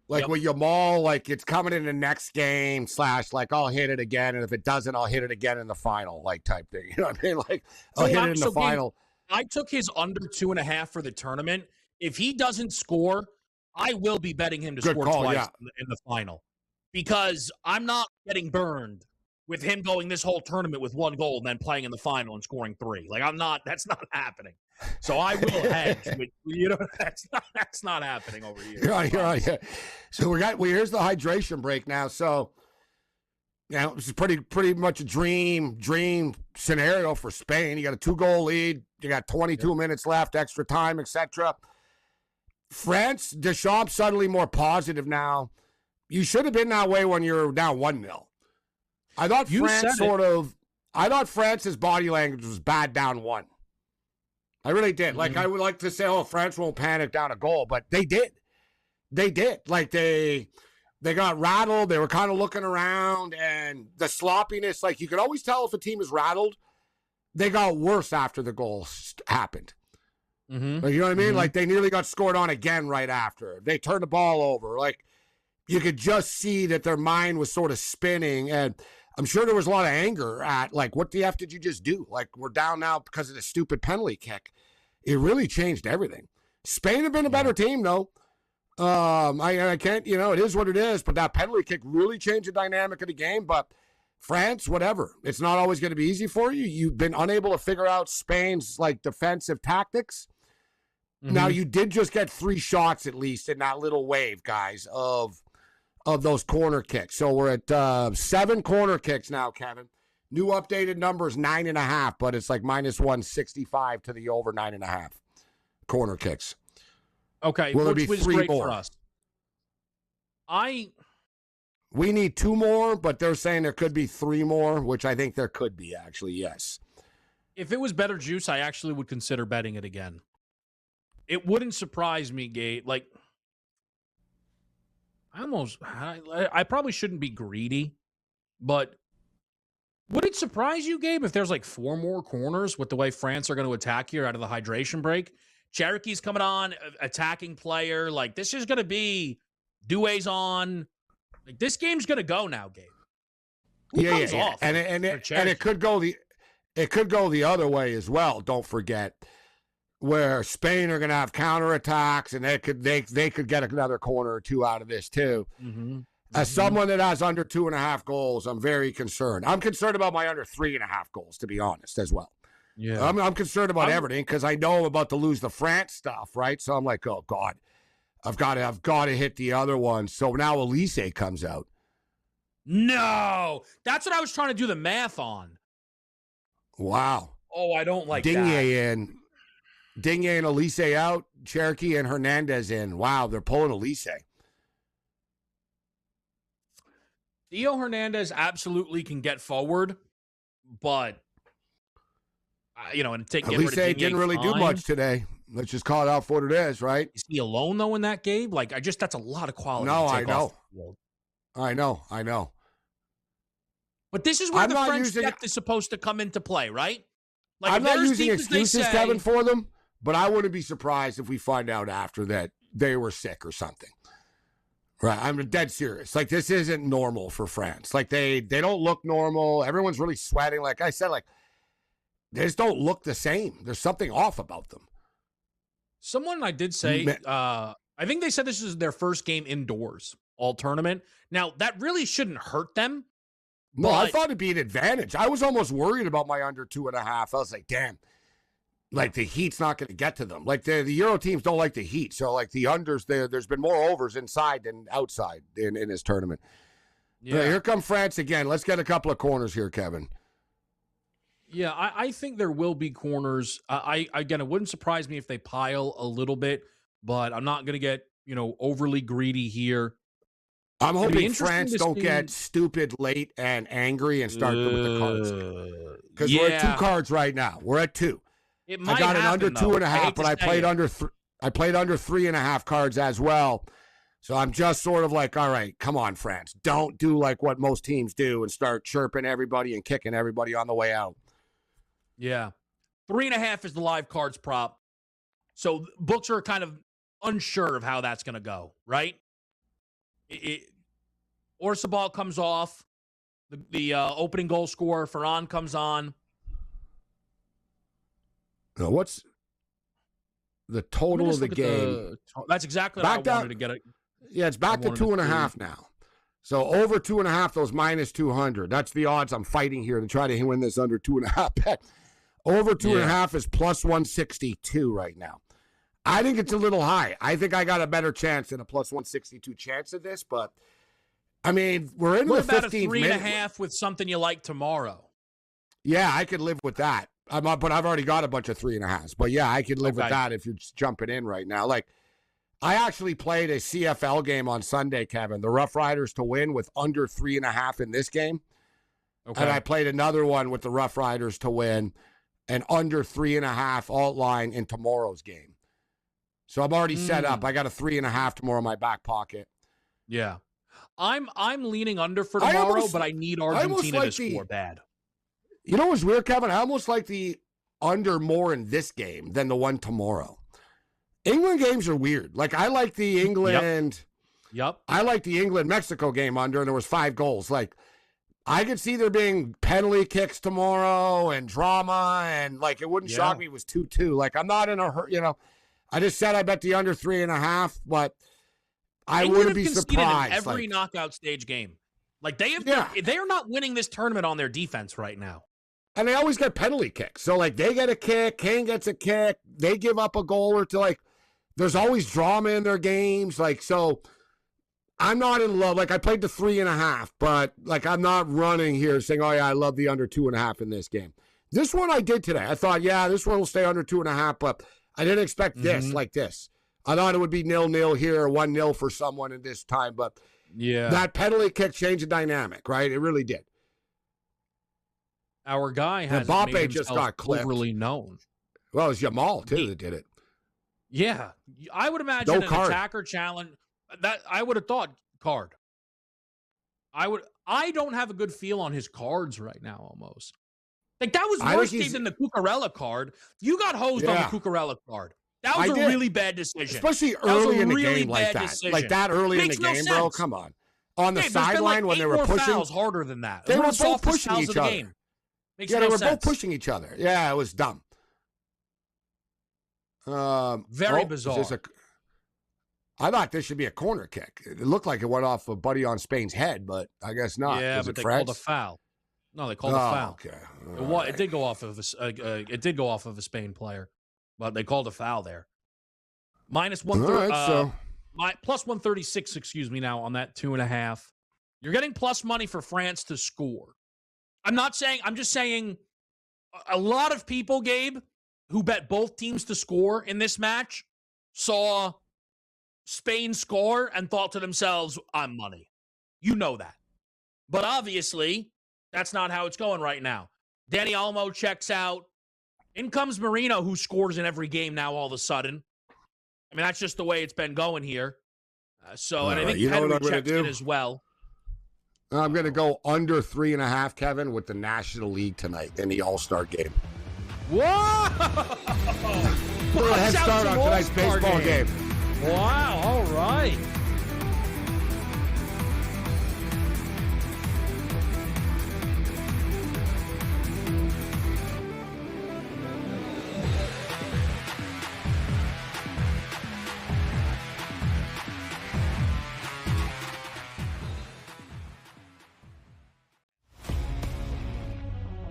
Like with Yamal, like it's coming in the next game / like I'll hit it again, and if it doesn't, I'll hit it again in the final, like type thing. You know what I mean? Like I'll hit it in the final. I took his under 2.5 for the tournament. If he doesn't score, I will be betting him to score twice in the final because I'm not getting burned with him going this whole tournament with 1 goal and then playing in the final and scoring 3. Like that's not happening. So I will hedge. That's not happening over here. You're right. Yeah. So here's the hydration break now. So it's pretty much a dream scenario for Spain. You got a 2-goal lead. You got 22 minutes left, extra time, etc. France, Deschamps suddenly more positive now. You should have been that way when you're down 1-0. I thought France's body language was bad down 1. I really did. Like, I would like to say, France won't panic down a goal, but they did. They did. Like, they got rattled. They were kind of looking around, and the sloppiness, like, you could always tell if a team is rattled. They got worse after the goal happened. Mm-hmm. Like, you know what I mean? Mm-hmm. Like, they nearly got scored on again right after. They turned the ball over. Like, you could just see that their mind was sort of spinning, and I'm sure there was a lot of anger at, like, what the F did you just do? Like, we're down now because of the stupid penalty kick. It really changed everything. Spain have been a better team, though. I can't, it is what it is, but that penalty kick really changed the dynamic of the game. But France, whatever. It's not always going to be easy for you. You've been unable to figure out Spain's, like, defensive tactics. Mm-hmm. Now, you did just get 3 shots, at least, in that little wave, guys, of those corner kicks. So we're at 7 corner kicks now, Kevin. New updated number is 9.5, but it's like minus 165 to the over 9.5 corner kicks. Okay, will which was great more for us. We need 2 more, but they're saying there could be 3 more, which I think there could be, actually, yes. If it was better juice, I actually would consider betting it again. It wouldn't surprise me, Gate. Like, I probably shouldn't be greedy, but would it surprise you, Gabe, if there's like 4 more corners with the way France are going to attack here out of the hydration break? Cherokee's coming on, attacking player. Like, this is going to be Doué's on. Like, this game's going to go now, Gabe. Yeah. And it could go the other way as well. Don't forget, where Spain are going to have counterattacks, and they could get another corner or 2 out of this too. Mm-hmm. As someone that has under 2.5 goals, I'm very concerned. I'm concerned about my under 3.5 goals, to be honest, as well. Yeah, I'm concerned about everything because I know I'm about to lose the France stuff, right? So I'm like, oh God, I've got to hit the other one. So now Elise comes out. No, that's what I was trying to do the math on. Wow. Oh, I don't like Digne and Elise out, Cherokee and Hernandez in. Wow, they're pulling Elise. Theo Hernandez absolutely can get forward, but and take Elise didn't really do much today. Let's just call it out for what it is, right? Is he alone though in that game? Like, that's a lot of quality. No, I know. I know. But this is where the French depth is supposed to come into play, right? Like, I'm not using excuses, Kevin, for them. But I wouldn't be surprised if we find out after that they were sick or something. Right. I'm dead serious. Like, this isn't normal for France. Like, they don't look normal. Everyone's really sweating. Like I said, like, they just don't look the same. There's something off about them. Someone I did say, I think they said this is their first game indoors all tournament. Now, that really shouldn't hurt them. No, I thought it'd be an advantage. I was almost worried about my under 2.5. I was like, damn. Like, the heat's not going to get to them. Like, the Euro teams don't like the heat. So, like, the unders, there's been more overs inside than outside in this tournament. Yeah. Here come France again. Let's get a couple of corners here, Kevin. Yeah, I think there will be corners. Again, it wouldn't surprise me if they pile a little bit, but I'm not going to get, overly greedy here. I'm It'd be hoping interesting France to don't see- get stupid late and angry and start with the cards. Because we're at 2 cards right now. We're at 2. It might I got happen, an under though. 2.5, but I played under 3.5 cards as well. So I'm just sort of like, all right, come on, France. Don't do like what most teams do and start chirping everybody and kicking everybody on the way out. Yeah. 3.5 is the live cards prop. So books are kind of unsure of how that's going to go, right? Orsabal comes off. The opening goal scorer, Ferran, comes on. Now, what's the total of the game? That's exactly what I wanted to get it. Yeah, it's back to 2.5 now. So over 2.5, those minus 200. That's the odds I'm fighting here to try to win this under 2.5 bet. Over 2.5 is plus 162 right now. I think it's a little high. I think I got a better chance than a plus 162 chance of this, but I mean, we're in the 15th minute. What about a 3.5 with something you like tomorrow? Yeah, I could live with that. But I've already got a bunch of 3.5s. But yeah, I could live with that if you're just jumping in right now. Like, I actually played a CFL game on Sunday, Kevin, the Rough Riders to win with under 3.5 in this game. Okay. And I played another one with the Rough Riders to win and under 3.5 alt line in tomorrow's game. So I'm already set up. I got a 3.5 tomorrow in my back pocket. Yeah. I'm leaning under for tomorrow, but I need Argentina to score bad. You know what's weird, Kevin? I almost like the under more in this game than the one tomorrow. England games are weird. Like, I like the England. Yep. I like the England-Mexico game under, and there was 5 goals. Like, I could see there being penalty kicks tomorrow and drama, and, like, it wouldn't shock me if it was 2-2. Like, I'm not in a hurry, I just said I bet the under 3.5, but I wouldn't be surprised. In every knockout stage game. Like, they are not winning this tournament on their defense right now. And they always get penalty kicks. So, like, they get a kick, Kane gets a kick, they give up a goal or two. Like, there's always drama in their games. Like, so I'm not in love. Like, I played the 3.5, but, like, I'm not running here saying, oh, yeah, I love the under 2.5 in this game. This one I did today. I thought, yeah, this one will stay under 2.5, but I didn't expect this like this. I thought it would be 0-0 here or 1-0 for someone in this time, but that penalty kick changed the dynamic, right? It really did. Our guy has Mbappe just got clipped. Overly known. Well, it's Yamal too that did it. Yeah, I would imagine an attacker challenge. That I would have thought card. I don't have a good feel on his cards right now. Almost like that was worse than the Cucurella card. You got hosed on the Cucurella card. That was a really bad decision, especially early in the game like that. Like that early in the game, bro. Come on, on the sideline when they were pushing. Fouls harder than that. They were both pushing each other. They were both pushing each other. Yeah, it was dumb. Very bizarre. I thought this should be a corner kick. It looked like it went off a buddy on Spain's head, but I guess not. Yeah, but they called a foul. No, they called a foul. Okay. It did go off of a Spain player, but they called a foul there. Minus 130. Plus 136. Excuse me. Now on that 2.5, you're getting plus money for France to score. I'm just saying a lot of people, Gabe, who bet both teams to score in this match saw Spain score and thought to themselves, I'm money. You know that. But obviously, that's not how it's going right now. Dani Olmo checks out. In comes Marino, who scores in every game now all of a sudden. I mean, that's just the way it's been going here. And I think Pedro checks in as well. I'm going to go under 3.5, Kevin, with the National League tonight in the All-Star game. Whoa! Put a head start on tonight's baseball game. Wow, all right.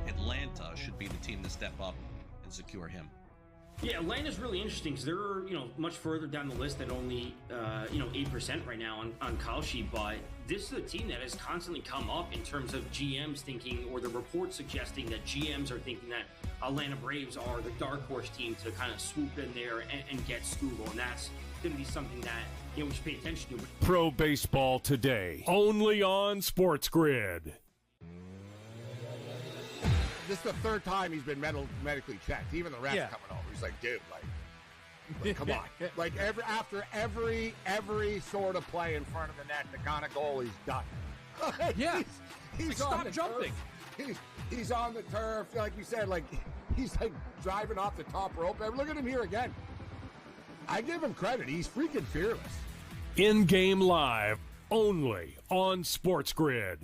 Atlanta should be the team to step up and secure him. Yeah, Atlanta's really interesting because they're, much further down the list at only, 8% right now on Kalshi. But this is a team that has constantly come up in terms of GMs thinking, or the reports suggesting that GMs are thinking that Atlanta Braves are the dark horse team to kind of swoop in there and get Scoogle. And that's going to be something that, we should pay attention to. Pro Baseball Today, only on SportsGrid. This is the third time he's been medically checked. Even the refs coming over. He's like, dude, like come on. Like after every sort of play in front of the net, the kind of goal he's done. Yeah. He's stop on the jumping. He's on the turf, like we said, like he's like driving off the top rope. Look at him here again. I give him credit. He's freaking fearless. In-game live, only on SportsGrid.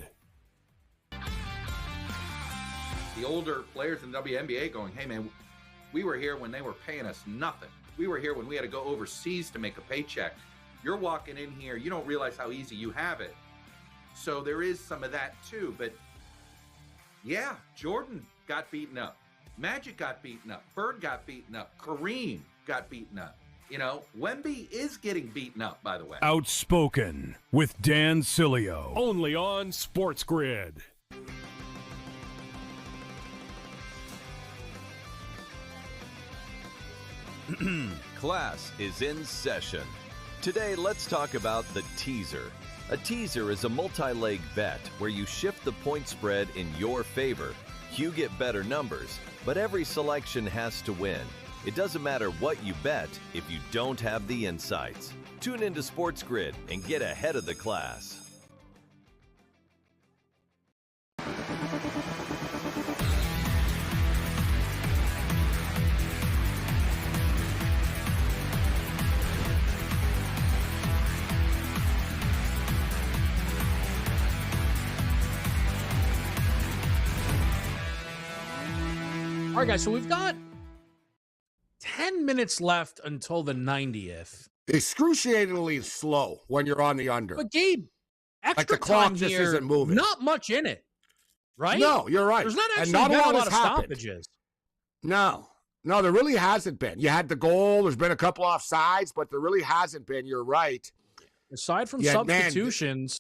The older players in the WNBA going, hey, man, we were here when they were paying us nothing. We were here when we had to go overseas to make a paycheck. You're walking in here, you don't realize how easy you have it. So there is some of that too. But yeah, Jordan got beaten up. Magic got beaten up. Bird got beaten up. Kareem got beaten up. Wemby is getting beaten up, by the way. Outspoken with Dan Cilio, only on SportsGrid. Class is in session. Today, let's talk about the teaser. A teaser is a multi-leg bet where you shift the point spread in your favor. You get better numbers, but every selection has to win. It doesn't matter what you bet if you don't have the insights. Tune into SportsGrid and get ahead of the class. All right, guys, so we've got 10 minutes left until the 90th. Excruciatingly slow when you're on the under. But Gabe, extra like the clock time just here, isn't moving. Not much in it, right? No, you're right. There's not actually and not been a lot has of happened. stoppages. No, there really hasn't been. You had the goal. There's been a couple offsides, but there really hasn't been. You're right. Aside from Yeah, man, substitutions,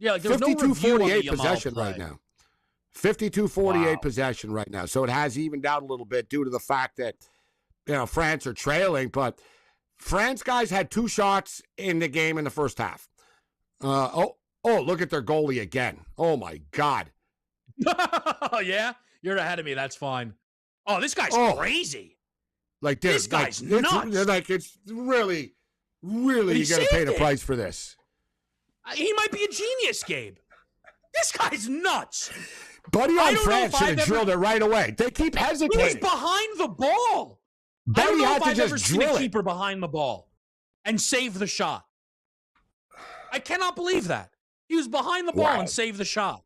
like there's no 52-48 possession play right now. 52-48 Wow. possession right now. So it has evened out a little bit due to the fact that, France are trailing. But France guys had 2 shots in the game in the first half. Look at their goalie again. Oh, my God. Yeah? You're ahead of me. That's fine. Oh, this guy's crazy. Like, dude, This guy's it's nuts. it's really you got to pay the price for this. He might be a genius, Gabe. This guy's nuts. Buddy I on don't know France if should I've have drilled it right away. They keep He was hesitating. behind the ball. I don't Buddy know had if to I've ever just seen a drill it. keeper behind the ball and save the shot. I cannot believe that. He was behind the ball Wow. and saved the shot.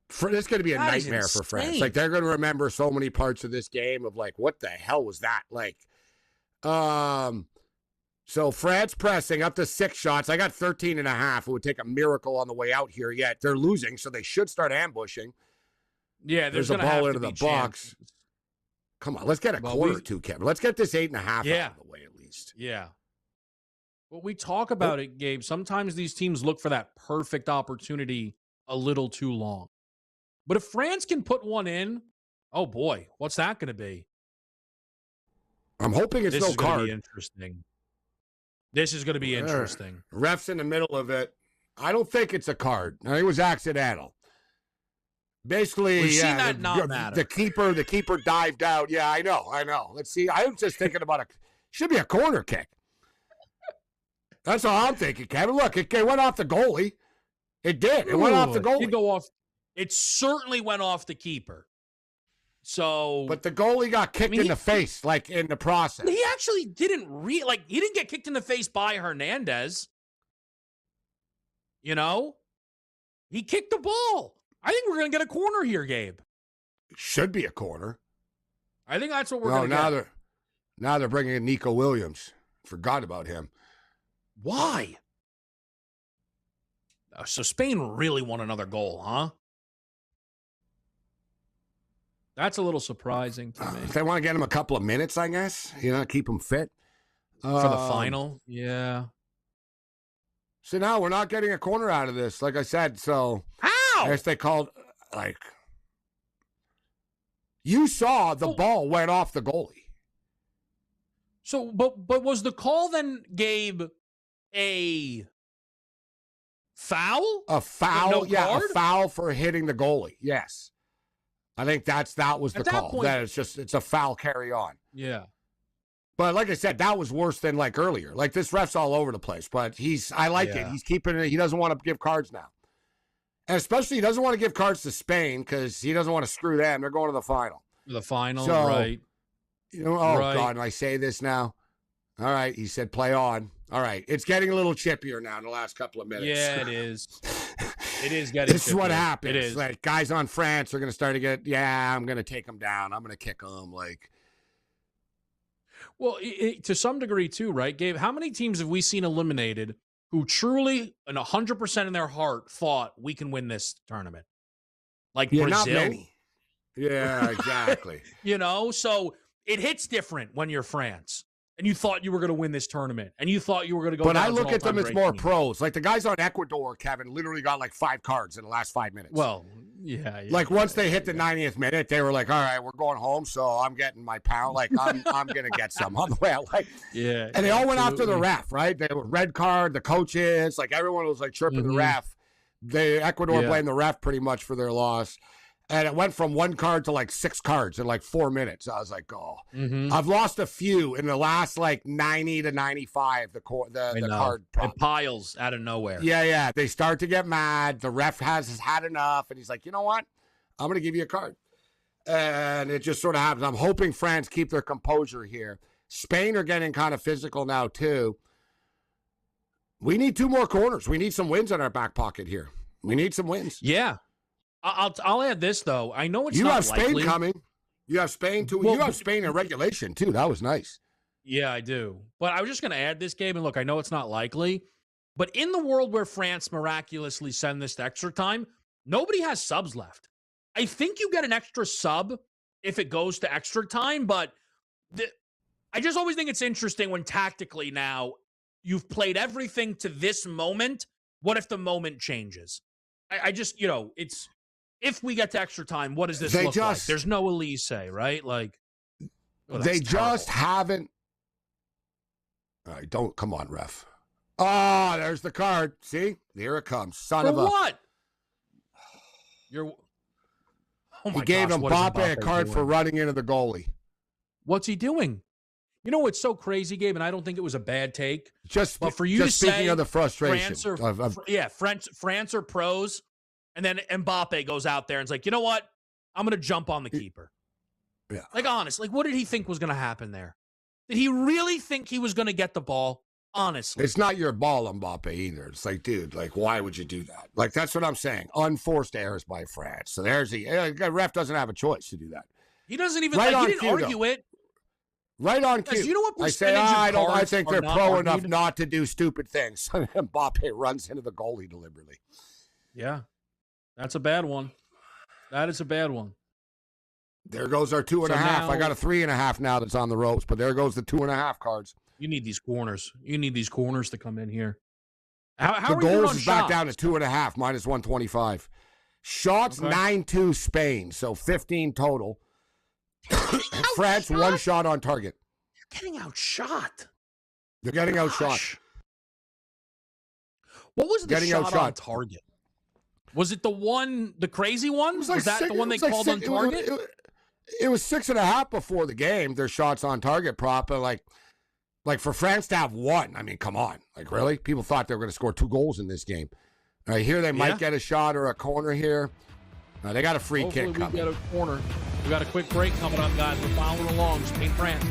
This is going to be a That is nightmare for France. insane. Like, they're going to remember so many parts of this game of, like, what the hell was that? Like, so France pressing up to 6 shots. I got 13.5. It would take a miracle on the way out here yet. They're losing, so they should start ambushing. Yeah, There's a gonna have ball to into the be box. chances. Come on, let's get a Well, quarter we- or two, Kevin. Let's get this 8.5 Yeah. out of the way at least. Yeah. Well, we talk about it, Gabe. Sometimes these teams look for that perfect opportunity a little too long. But if France can put one in, oh boy, what's that going to be? I'm hoping it's This no is going to card. be interesting. This is going to be interesting. Ref's in the middle of it. I don't think it's a card. I think it was accidental. Basically, We've seen yeah, that not matter. the keeper dived out. Yeah, I know. Let's see. I was just thinking about should be a corner kick. That's all I'm thinking, Kevin. Look, it went off the goalie. It did. It went off the It goalie. did go off. It certainly went off the keeper. So, But the goalie got kicked in the face, like in the process. he actually didn't he didn't get kicked in the face by Hernandez. He kicked the ball. I think we're going to get a corner here, Gabe. Should be a corner. I think that's what we're going to get. Now they're bringing in Nico Williams. Forgot about him. Why? So Spain really won another goal, huh? That's a little surprising to me. They want to get him a couple of minutes, I guess. Keep him fit. For the final? Yeah. So now we're not getting a corner out of this, like I said. So how? I guess they called, you saw the ball went off the goalie. So, but was the call then, Gabe, a foul? A foul, No yeah, card? a foul for hitting the goalie. Yes, I think that was the At that call. point- That it's a foul carry on. Yeah. But like I said, that was worse than earlier. This ref's all over the place. But I like it. He's keeping it. He doesn't want to give cards now, and especially he doesn't want to give cards to Spain because he doesn't want to screw them. They're going to the final. The final, So, right? God, and I say this now. All right, he said play on. All right, it's getting a little chippier now in the last couple of minutes. Yeah, it is. It is getting. This is what chippier. happens. It is. Guys on France are going to start to get. Yeah, I'm going to take them down. I'm going to kick them. Well, to some degree too, right, Gabe? How many teams have we seen eliminated who truly and 100% in their heart thought we can win this tournament? Brazil? Not many. Yeah, exactly. So it hits different when you're France and you thought you were going to win this tournament and you thought you were going to go. But down I as an look at them all-time as great more team. pros. The guys on Ecuador, Kevin, literally got 5 cards in the last 5 minutes. Well, yeah. Once they hit the 90th minute, they were like, all right, we're going home, so I'm getting my pound. I'm going to get some on the way out. Yeah. And they all went after the absolutely. ref, right? They were red card, the coaches, everyone was chirping the ref. Ecuador blamed the ref pretty much for their loss. And it went from 1 card to 6 cards in 4 minutes. I was like, oh. Mm-hmm. I've lost a few in the last 90 to 95, the card problem. It piles out of nowhere. Yeah. They start to get mad. The ref has had enough. And he's like, you know what? I'm going to give you a card. And it just sort of happens. I'm hoping France keep their composure here. Spain are getting kind of physical now, too. We need 2 more corners. We need some wins in our back pocket here. We need some wins. Yeah. I'll add this, though. I know it's you not have Spain likely. coming. You have Spain, too. Well, you have Spain in regulation, too. That was nice. Yeah, I do. But I was just going to add this, Gabe, and look, I know it's not likely, but in the world where France miraculously send this to extra time, nobody has subs left. I think you get an extra sub if it goes to extra time, but I just always think it's interesting when tactically now you've played everything to this moment. What if the moment changes? I just, it's... If we get to extra time, what does this look like? There's no Elise, right? They just haven't. All right, don't come on, ref. Oh, there's the card. See, here it comes. Son of a. What? Oh my he gave gosh, what is Mbappe a card doing? for running into the goalie. What's he doing? You know what's so crazy, Gabe, and I don't think it was a bad take. But for you to speaking say of the frustration, France are pros. And then Mbappe goes out there and is like, you know what? I'm going to jump on the keeper. Yeah. Honestly, what did he think was going to happen there? Did he really think he was going to get the ball? Honestly. It's not your ball, Mbappe, either. It's dude, why would you do that? That's what I'm saying. Unforced errors by France. So there's the ref doesn't have a choice to do that. He doesn't even, right he didn't argue it. Right on cue. You know what I say, I think they're pro enough not to do stupid things. Mbappe runs into the goalie deliberately. Yeah. That's a bad one. That is a bad one. There goes our 2.5. I got a 3.5 now that's on the ropes, but there goes the 2.5 cards. You need these corners. You need these corners to come in here. How the are you goals on is shots? back down to 2.5, minus 125. Shots, 9-2 Spain, so 15 total. France, 1 shot on target. You're getting outshot. They're getting outshot. What was the shot on target? Was it the crazy one? Was that the one they called on target? It was 6.5 before the game. Their shots on target prop, like for France to have 1. I mean, come on, really? People thought they were going to score 2 goals in this game. All right, here they might get a shot or a corner here. They got a free kick coming. We got a corner. We got a quick break coming up, guys. We're following along. Spain, France.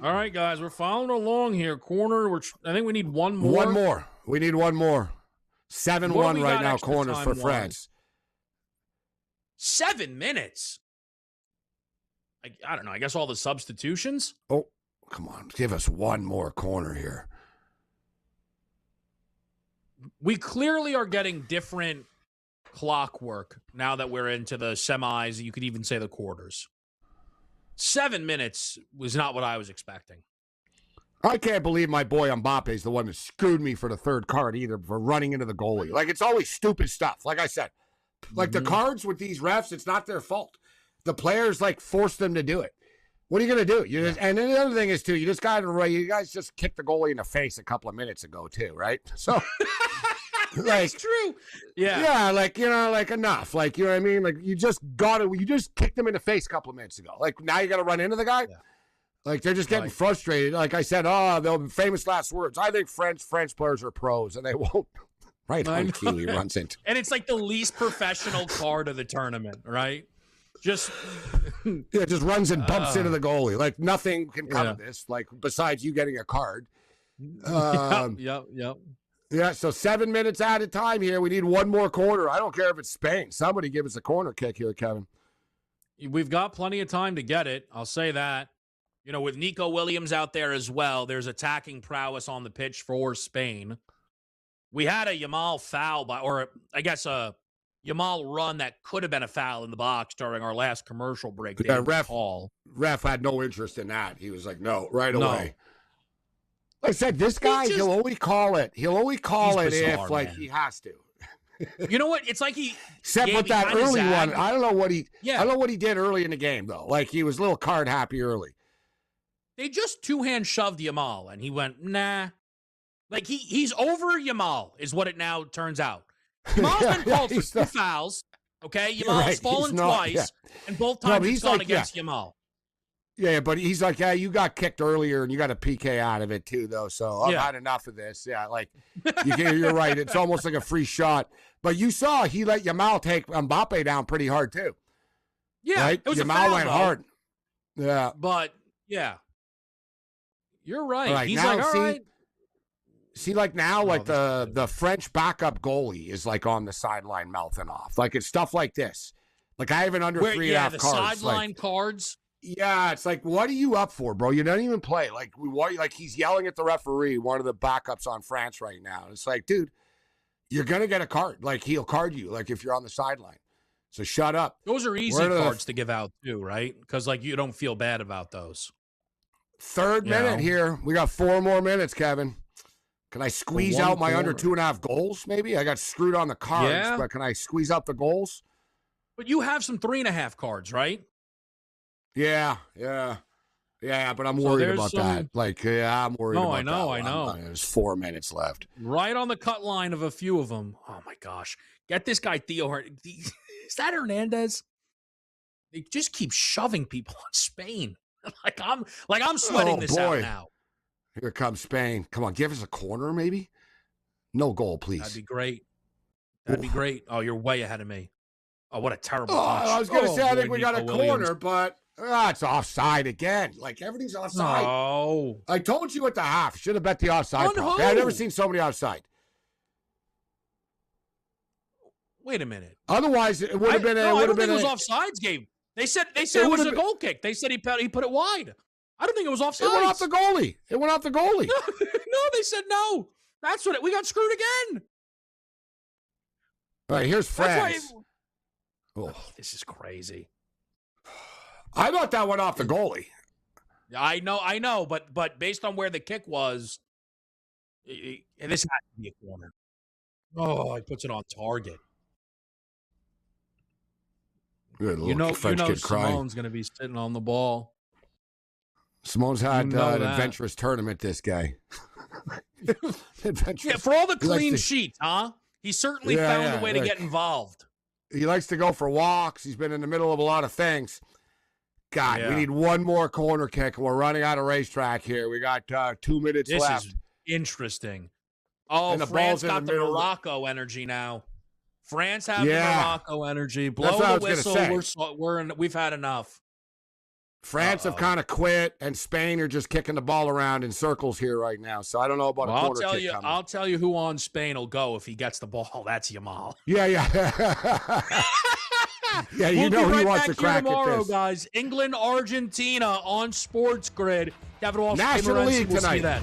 All right, guys, we're following along here. Corner, I think we need one more. One more. We need one more. 7-1 right now, corners for France. 7 minutes? I don't know. I guess all the substitutions? Oh, come on. Give us one more corner here. We clearly are getting different clockwork now that we're into the semis. You could even say the quarters. 7 minutes was not what I was expecting. I can't believe my boy Mbappe is the one that screwed me for the third card either for running into the goalie. Like, it's always stupid stuff. Like I said, like the cards with these refs, it's not their fault. The players, like, force them to do it. What are you going to do? And then the other thing is, too, you guys just kicked the goalie in the face a couple of minutes ago, too, right? So, that's true. Yeah. Yeah, like, like enough. Like, you know what I mean? Like, you just kicked him in the face a couple of minutes ago. Like, now you got to run into the guy? Yeah. Like, they're just getting frustrated. Like I said, they'll be famous last words. I think French players are pros, and they won't. Right on cue, he runs into. And it's like the least professional card of the tournament, right? Just runs and bumps into the goalie. Like, nothing can come of this, like, besides you getting a card. Yep. Yeah, so 7 minutes at a time here. We need one more corner. I don't care if it's Spain. Somebody give us a corner kick here, Kevin. We've got plenty of time to get it. I'll say that. With Nico Williams out there as well, there's attacking prowess on the pitch for Spain. We had a Yamal foul, or I guess a Yamal run that could have been a foul in the box during our last commercial break. Yeah, ref had no interest in that. He was like, no, right away. Like I said, this guy, he'll only call it. He'll only call it bizarre, if, like, he has to. You know what? It's like he except with that early one. I don't know what he did early in the game, though. Like, he was a little card happy early. They just two-hand shoved Yamal, and he went, nah. Like, he's over Yamal, is what it now turns out. Yamal's been called for 2 fouls, okay? Yamal's fallen twice, and both times he's gone against Yamal. Yeah, but he's like, you got kicked earlier, and you got a PK out of it, too, though, so I've had enough of this. Yeah, like, you're right. It's almost like a free shot. But you saw he let Yamal take Mbappe down pretty hard, too. Yeah, right? It was Yamal a foul, went hard. Yeah. But, yeah. You're right. Like, he's now, like, all right. See, like, now, like, the French backup goalie is, like, on the sideline mouthing off. Like, it's stuff like this. Like, I have an under 3.5 cards. Sideline cards. Yeah, it's like, what are you up for, bro? You don't even play. Like, he's yelling at the referee, one of the backups on France right now. It's like, dude, you're going to get a card. Like, he'll card you, like, if you're on the sideline. So shut up. Those are easy cards to give out, too, right? Because, like, you don't feel bad about those. Third minute here. We got 4 more minutes, Kevin. Can I squeeze out my under 2.5 goals, maybe? I got screwed on the cards, but can I squeeze out the goals? But you have some 3.5 cards, right? Yeah, but I'm worried about that. Like, I'm worried about that. I know. There's 4 minutes left. Right on the cut line of a few of them. Oh, my gosh. Get this guy, Theo. Is that Hernandez? They just keep shoving people on Spain. I'm sweating this out now. Here comes Spain. Come on, give us a corner, maybe? No goal, please. That'd be great. Oh, you're way ahead of me. Oh, what a terrible punch. I was going to say, I think we got a corner, but it's offside again. Like, everything's offside. No. I told you at the half. Should have bet the offside. I've never seen so many offside. Wait a minute. Otherwise, it would have been I don't think it was offsides, Gabe. They said it was a goal kick. They said he put it wide. I don't think it was offside. It went off the goalie. No, they said no. That's what we got screwed again. All right, here's France. This is crazy. I thought that went off the goalie. I know, but based on where the kick was, this has to be a corner. Oh, he puts it on target. Good look, French kid crying. Simone's going to be sitting on the ball. Simone's had an adventurous tournament, this guy. For all the clean sheets, huh? He certainly found a way to get involved. He likes to go for walks. He's been in the middle of a lot of things. God, we need one more corner kick. We're running out of racetrack here. We got 2 minutes left. This is interesting. Oh, and France got the Morocco energy now. France have the Morocco energy. Blow the whistle. We've had enough. France have kind of quit, and Spain are just kicking the ball around in circles here right now. So I don't know about a corner kick coming. I'll tell you who on Spain will go if he gets the ball. That's Yamal. Yeah. Yeah, you know he wants to crack tomorrow, at this. guys. England, Argentina on Sports Grid. Gabriel Morency, National League we'll see tonight. you then.